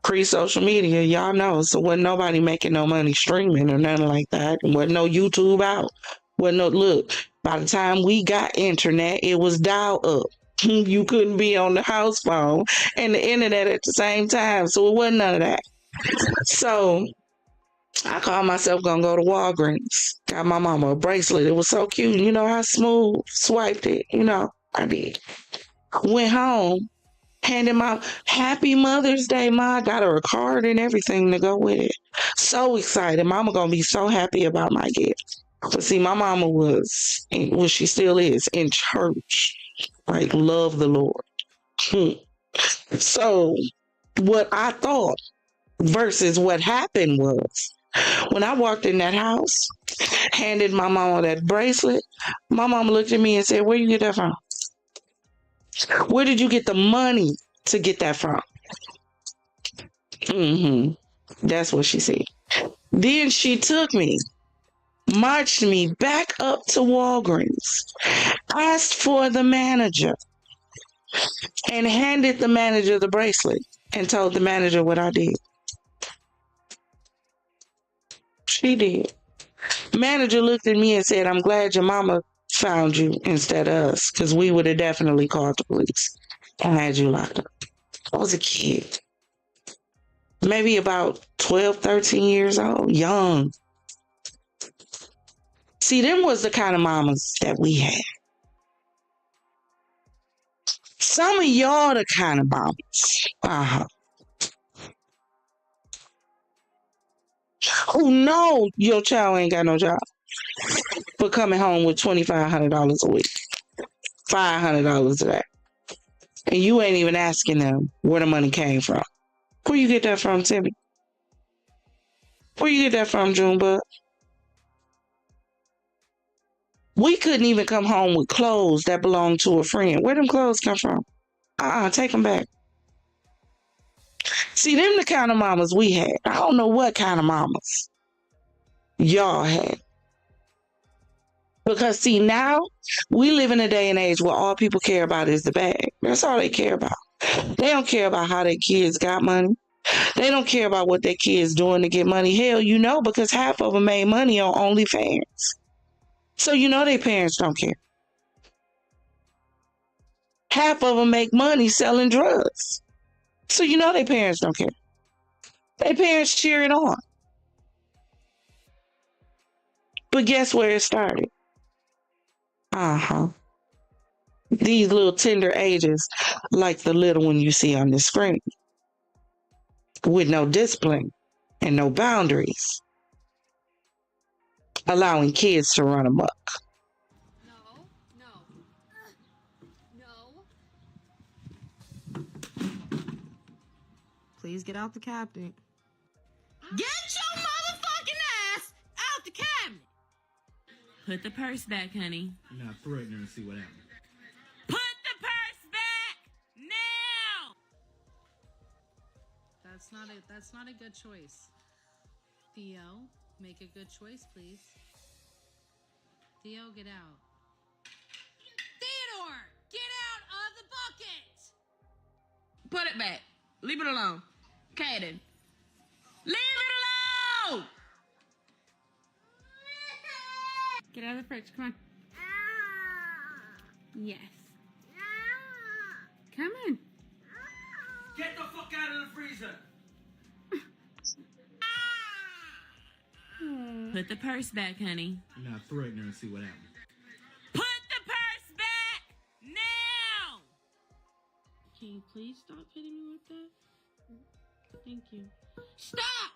Pre-social media, y'all know. So wasn't nobody making no money streaming or nothing like that. Wasn't no YouTube out. Wasn't no, look, by the time we got internet, it was dial up. You couldn't be on the house phone and the internet at the same time. So it wasn't none of that. So I called myself gonna go to Walgreens. Got my mama a bracelet. It was so cute. You know how smooth, swiped it. You know, I did. Went home, handed my Happy Mother's Day, Ma. Got her a card and everything to go with it. So excited. Mama gonna be so happy about my gift. But see, my mama was, well, she still is, in church. Like, love the Lord. So what I thought versus what happened was, when I walked in that house, handed my mama that bracelet, my mama looked at me and said, where you get that from? Where did you get the money to get that from? That's what she said. Then she took me, marched me back up to Walgreens, asked for the manager, and handed the manager the bracelet and told the manager what I did. She did. Manager looked at me and said, I'm glad your mama found you instead of us, because we would have definitely called the police and had you locked up. I was a kid. Maybe about 12, 13 years old. Young. See, them was the kind of mamas that we had. Some of y'all the kind of mamas. Who know your child ain't got no job, but coming home with $2,500 a week, $500 a day. And you ain't even asking them where the money came from. Where you get that from, Timmy? Where you get that from, Junebug? We couldn't even come home with clothes that belonged to a friend. Where them clothes come from? Take them back. See, them the kind of mamas we had. I don't know what kind of mamas y'all had. Because see, now we live in a day and age where all people care about is the bag. That's all they care about. They don't care about how their kids got money. They don't care about what their kids doing to get money. Hell, you know, because half of them made money on OnlyFans. So you know their parents don't care. Half of them make money selling drugs. So you know their parents don't care. Their parents cheer it on. But guess where it started? These little tender ages, like the little one you see on the screen, with no discipline and no boundaries, allowing kids to run amok. Please get out the cabinet. Get your motherfucking ass out the cabinet. Put the purse back, honey. Now threaten her and see what happens. Put the purse back now. That's not a good choice. Theo, make a good choice, please. Theo, get out. Theodore, get out of the bucket. Put it back. Leave it alone. Kaden. Leave it alone! Get out of the fridge. Come on. Yes. Come on. Get the fuck out of the freezer! Put the purse back, honey. Now threaten her and see what happens. Put the purse back now. Can you please stop hitting me with that? Thank you. Stop.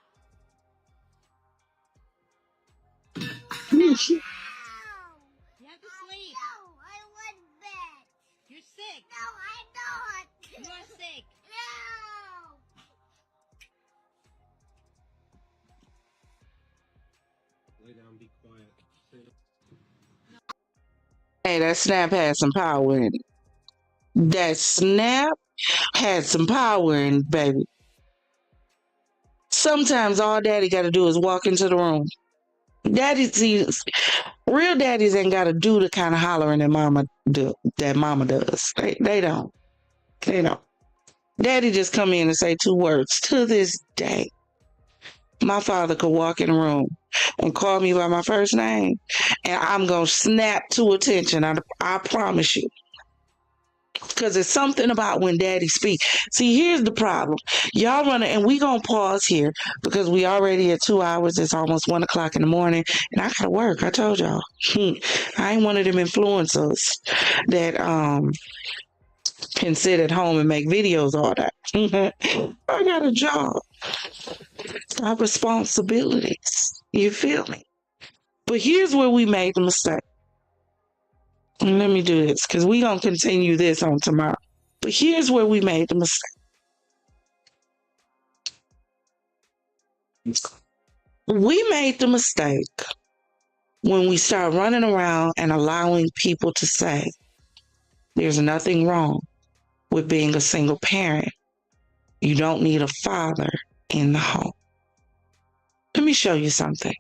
You have to sleep. No, I want bed. You're sick. No, I don't. You're sick. No. Lay down, be quiet. Hey, that snap had some power in it. That snap had some power in it, baby. Sometimes all daddy got to do is walk into the room. Real daddies ain't got to do the kind of hollering that mama does. They don't. Daddy just come in and say 2 words. To this day, my father could walk in the room and call me by my first name, and I'm going to snap to attention. I promise you. Because it's something about when daddy speaks. See, here's the problem. Y'all running, and we going to pause here because we already at 2 hours. It's almost 1 o'clock in the morning, and I got to work. I told y'all. I ain't one of them influencers that can sit at home and make videos all that. I got a job. I have responsibilities. You feel me? But here's where we made the mistake. And let me do this because we're going to continue this on tomorrow. But here's where we made the mistake. We made the mistake when we start running around and allowing people to say there's nothing wrong with being a single parent. You don't need a father in the home. Let me show you something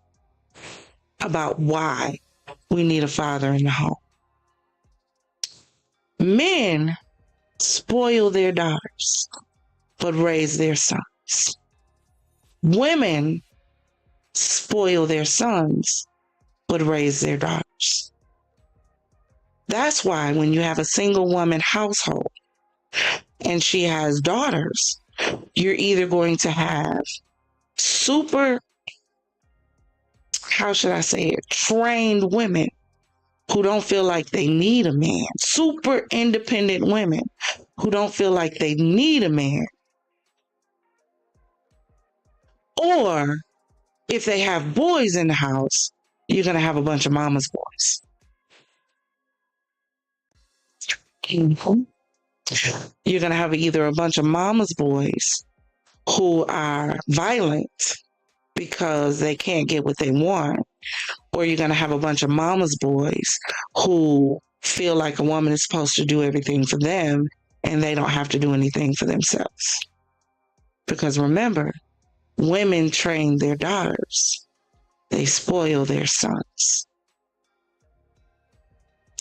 about why we need a father in the home. Men spoil their daughters, but raise their sons. Women spoil their sons, but raise their daughters. That's why when you have a single woman household, and she has daughters, you're either going to have super, how should I say it, trained women who don't feel like they need a man, super independent women who don't feel like they need a man. Or if they have boys in the house, you're going to have a bunch of mama's boys. Mhm. You're going to have either a bunch of mama's boys who are violent because they can't get what they want, or you're going to have a bunch of mama's boys who feel like a woman is supposed to do everything for them and they don't have to do anything for themselves. Because remember, women train their daughters. They spoil their sons.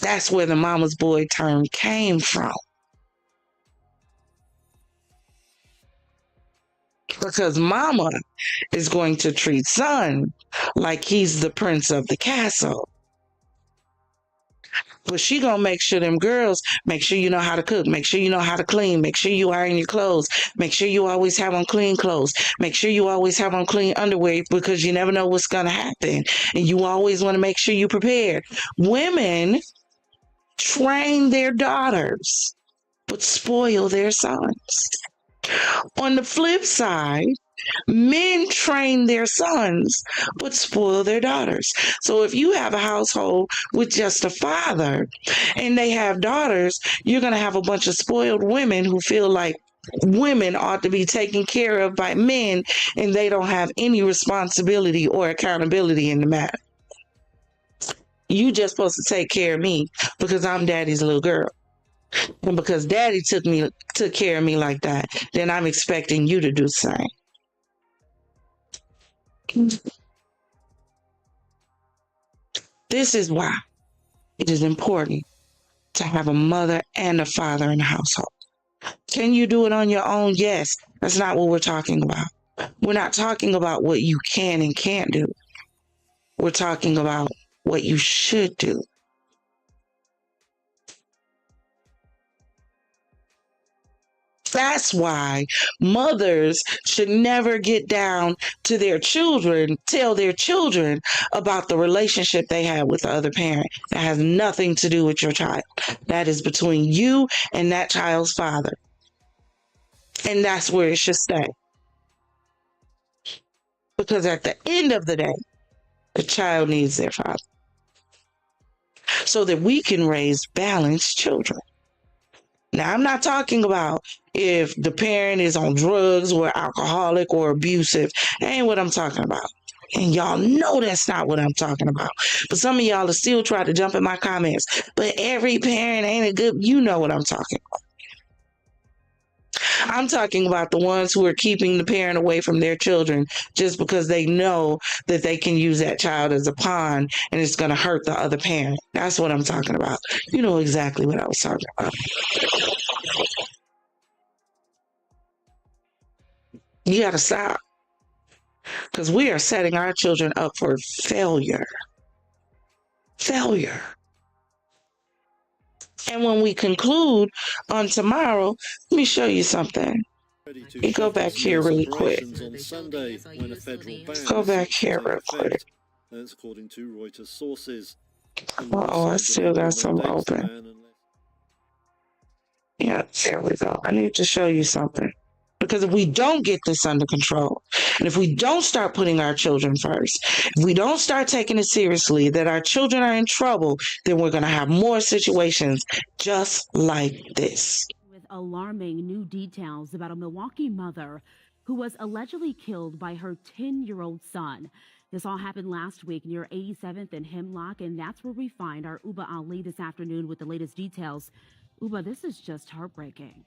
That's where the mama's boy term came from. Because mama is going to treat son like he's the prince of the castle. But she gonna make sure them girls, make sure you know how to cook, make sure you know how to clean, make sure you iron your clothes, make sure you always have on clean clothes, make sure you always have on clean underwear because you never know what's gonna happen. And you always want to make sure you prepared. Women train their daughters, but spoil their sons. On the flip side, men train their sons, but spoil their daughters. So if you have a household with just a father and they have daughters, you're going to have a bunch of spoiled women who feel like women ought to be taken care of by men and they don't have any responsibility or accountability in the matter. You just supposed to take care of me because I'm daddy's little girl. And because daddy took care of me like that, then I'm expecting you to do the same. This is why it is important to have a mother and a father in the household. Can you do it on your own? Yes. That's not what we're talking about. We're not talking about what you can and can't do. We're talking about what you should do. That's why mothers should never get down to their children, tell their children about the relationship they had with the other parent. That has nothing to do with your child. That is between you and that child's father. And that's where it should stay. Because at the end of the day, the child needs their father. So that we can raise balanced children. Now, I'm not talking about if the parent is on drugs or alcoholic or abusive. That ain't what I'm talking about. And y'all know that's not what I'm talking about. But some of y'all are still trying to jump in my comments. But every parent ain't a good, you know what I'm talking about. I'm talking about the ones who are keeping the parent away from their children just because they know that they can use that child as a pawn and it's going to hurt the other parent. That's what I'm talking about. You know exactly what I was talking about. You got to stop. Because we are setting our children up for failure. Failure. And when we conclude on tomorrow, let me show you something. You go back here really quick. On Sunday, when a federal ban Go back here real quick. That's according to Reuters sources. Oh, I still got some open. Yeah, there we go. I need to show you something. Because if we don't get this under control, and if we don't start putting our children first, if we don't start taking it seriously that our children are in trouble, then we're going to have more situations just like this. With alarming new details about a Milwaukee mother who was allegedly killed by her 10-year-old son. This all happened last week near 87th and Hemlock, and that's where we find our Uba Ali this afternoon with the latest details. Uba, this is just heartbreaking.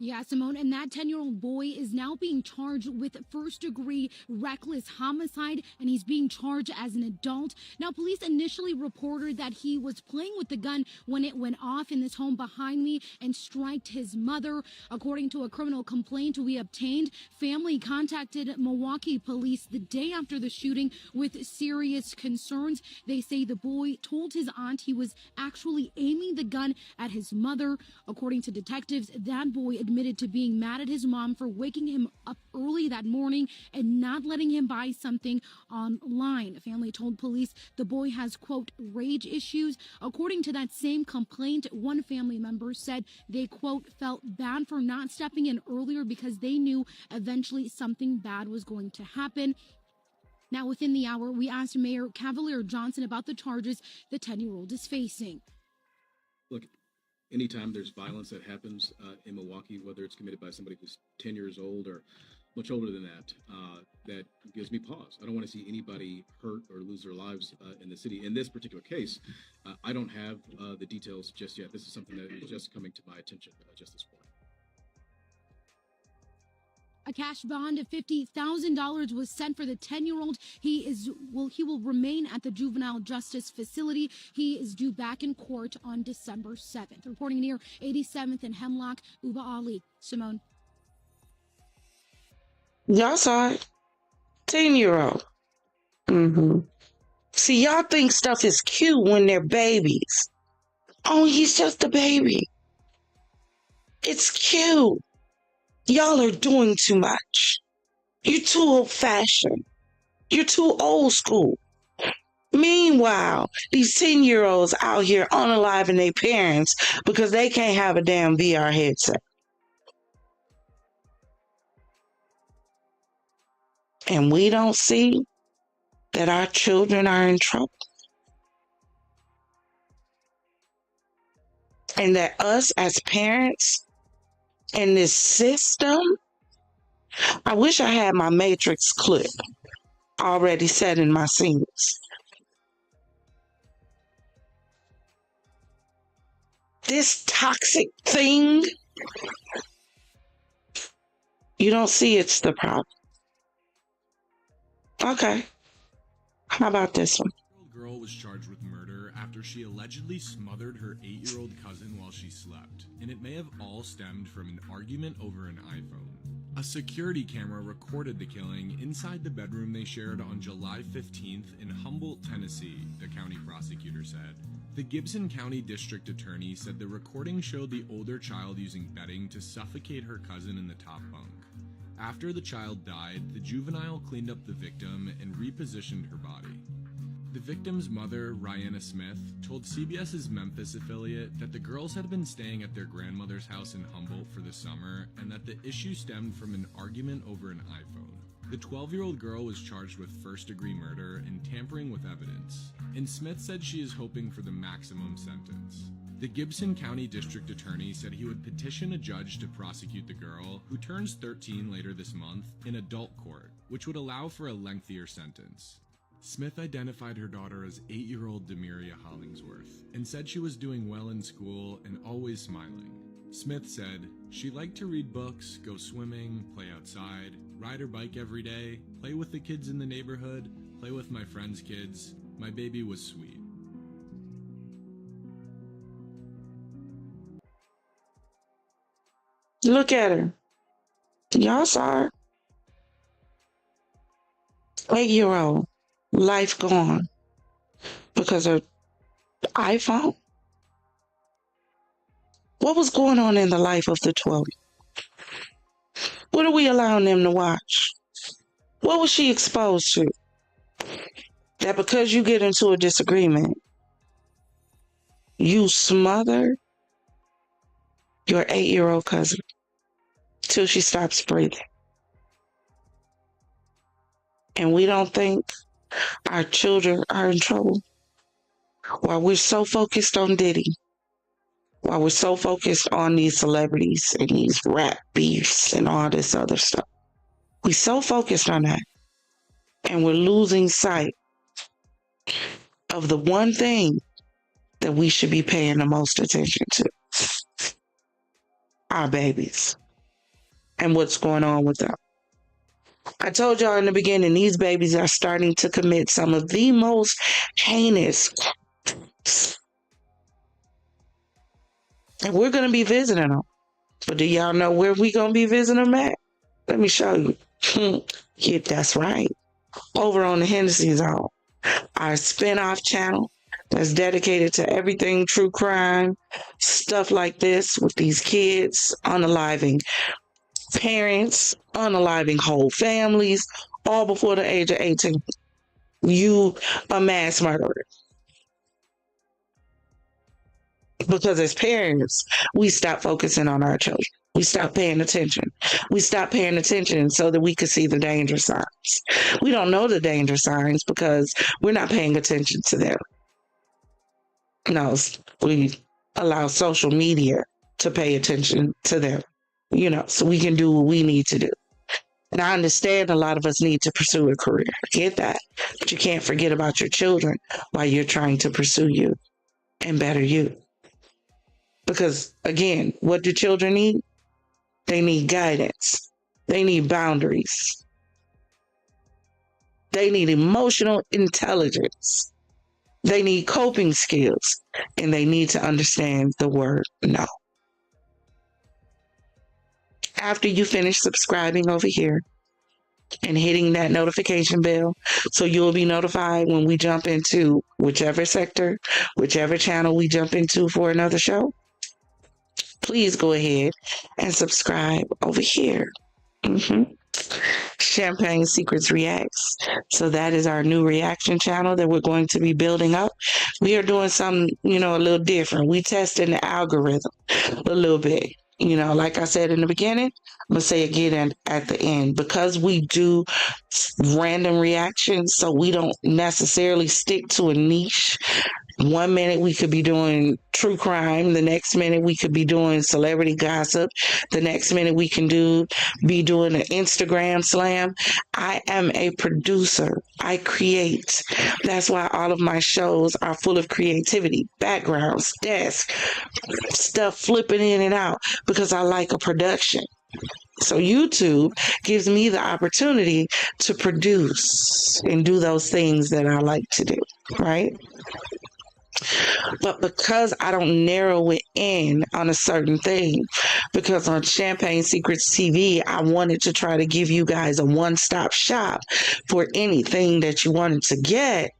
Yeah, Simone, and that 10-year-old boy is now being charged with first-degree reckless homicide, and he's being charged as an adult. Now, police initially reported that he was playing with the gun when it went off in this home behind me and struck his mother. According to a criminal complaint we obtained, family contacted Milwaukee police the day after the shooting with serious concerns. They say the boy told his aunt he was actually aiming the gun at his mother. According to detectives, that boy admitted to being mad at his mom for waking him up early that morning and not letting him buy something online. Family told police the boy has, quote, rage issues. According to that same complaint, one family member said they, quote, felt bad for not stepping in earlier because they knew eventually something bad was going to happen. Now, within the hour, we asked Mayor Cavalier Johnson about the charges the 10-year-old is facing. Look, anytime there's violence that happens in Milwaukee, whether it's committed by somebody who's 10 years old or much older than that, that gives me pause. I don't want to see anybody hurt or lose their lives in the city. In this particular case, I don't have the details just yet. This is something that is just coming to my attention just this morning. A cash bond of $50,000 was sent for the 10-year-old. He will remain at the juvenile justice facility. He is due back in court on December 7th. Reporting near 87th and Hemlock, Uba Ali. Simone. Y'all saw it. 10-year-old. See, y'all think stuff is cute when they're babies. Oh, he's just a baby. It's cute. Y'all are doing too much. You're too old-fashioned. You're too old school. Meanwhile, these 10-year-olds out here unaliving their parents because they can't have a damn VR headset. And we don't see that our children are in trouble. And that us as parents in this system, I wish I had my Matrix clip already set in my scenes. This toxic thing, you don't see it's the problem. Okay. How about this one? Girl was charged with murder after she allegedly smothered her 8-year-old cousin while she slept, and it may have all stemmed from an argument over an iPhone. A security camera recorded the killing inside the bedroom they shared on July 15th in Humboldt, Tennessee, the county prosecutor said. The Gibson County District Attorney said the recording showed the older child using bedding to suffocate her cousin in the top bunk. After the child died, the juvenile cleaned up the victim and repositioned her body. The victim's mother, Rihanna Smith, told CBS's Memphis affiliate that the girls had been staying at their grandmother's house in Humboldt for the summer and that the issue stemmed from an argument over an iPhone. The 12-year-old girl was charged with first-degree murder and tampering with evidence, and Smith said she is hoping for the maximum sentence. The Gibson County District Attorney said he would petition a judge to prosecute the girl, who turns 13 later this month, in adult court, which would allow for a lengthier sentence. Smith identified her daughter as 8-year-old Demiria Hollingsworth and said she was doing well in school and always smiling. Smith said, "She liked to read books, go swimming, play outside, ride her bike every day, play with the kids in the neighborhood, play with my friends' kids. My baby was sweet." Look at her. Y'all saw her. 8-year-old. Life gone. Because of iPhone? What was going on in the life of the 12? What are we allowing them to watch? What was she exposed to? That because you get into a disagreement, you smother your 8-year-old cousin till she stops breathing. And we don't think our children are in trouble while we're so focused on Diddy, while we're so focused on these celebrities and these rap beefs and all this other stuff. We're so focused on that, and we're losing sight of the one thing that we should be paying the most attention to: our babies. and what's going on with them. I told y'all in the beginning, these babies are starting to commit some of the most heinous. And we're going to be visiting them. But do y'all know where we going to be visiting them at? Let me show you. Yeah, that's right. Over on the Hennessy Zone, our spinoff channel that's dedicated to everything true crime, stuff like this with these kids, unaliving parents, unaliving whole families, all before the age of 18. You a mass murderer. Because as parents, we stop focusing on our children. We stop paying attention. We stop paying attention so that we could see the danger signs. We don't know the danger signs because we're not paying attention to them. No, we allow social media to pay attention to them, so we can do what we need to do. And I understand a lot of us need to pursue a career. I get that. But you can't forget about your children while you're trying to pursue you and better you. Because, again, what do children need? They need guidance. They need boundaries. They need emotional intelligence. They need coping skills. And they need to understand the word no. After you finish subscribing over here and hitting that notification bell, so you'll be notified when we jump into whichever sector, whichever channel we jump into for another show, please go ahead and subscribe over here. Champagne Secrets Reacts. So that is our new reaction channel that we're going to be building up. We are doing something, a little different. We testing the algorithm a little bit. Like I said in the beginning, I'm going to say again at the end, because we do random reactions, so we don't necessarily stick to a niche. 1 minute we could be doing true crime. The next minute we could be doing celebrity gossip. The next minute we can be doing an Instagram slam. I am a producer. I create. That's why all of my shows are full of creativity, backgrounds, desk, stuff flipping in and out, because I like a production. So YouTube gives me the opportunity to produce and do those things that I like to do, right? But because I don't narrow it in on a certain thing, because on Champagne Secrets TV, I wanted to try to give you guys a one-stop shop for anything that you wanted to get,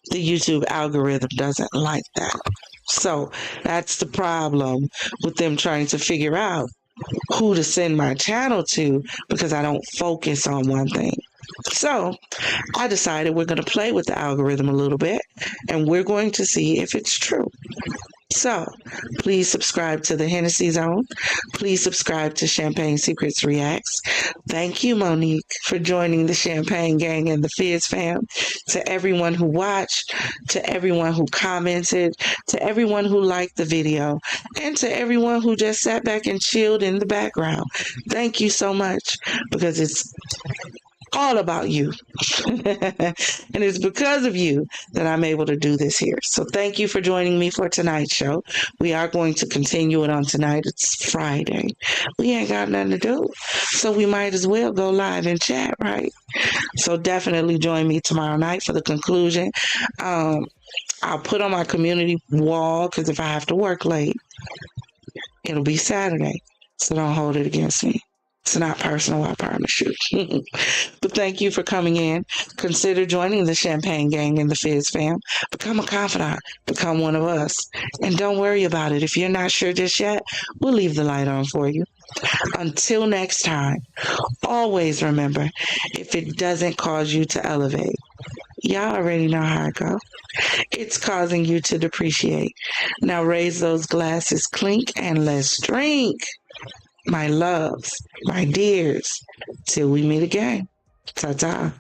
the YouTube algorithm doesn't like that. So that's the problem with them trying to figure out who to send my channel to, because I don't focus on one thing. So I decided we're going to play with the algorithm a little bit, and we're going to see if it's true. So please subscribe to the Hennessy Zone. Please subscribe to Champagne Secrets Reacts. Thank you, Monique, for joining the Champagne Gang and the FizzFam. To everyone who watched, to everyone who commented, to everyone who liked the video, and to everyone who just sat back and chilled in the background. Thank you so much, because it's all about you. And it's because of you that I'm able to do this here. So thank you for joining me for tonight's show. We are going to continue it on tonight. It's Friday. We ain't got nothing to do. So we might as well go live and chat, right? So definitely join me tomorrow night for the conclusion. I'll put on my community wall, because if I have to work late, it'll be Saturday. So don't hold it against me. It's not personal, I promise you. But thank you for coming in. Consider joining the Champagne Gang and the FizzFam. Become a confidant. Become one of us. And don't worry about it. If you're not sure just yet, we'll leave the light on for you. Until next time, always remember, if it doesn't cause you to elevate, y'all already know how it goes. It's causing you to depreciate. Now raise those glasses, clink, and let's drink. My loves, my dears, till we meet again. Ta-ta.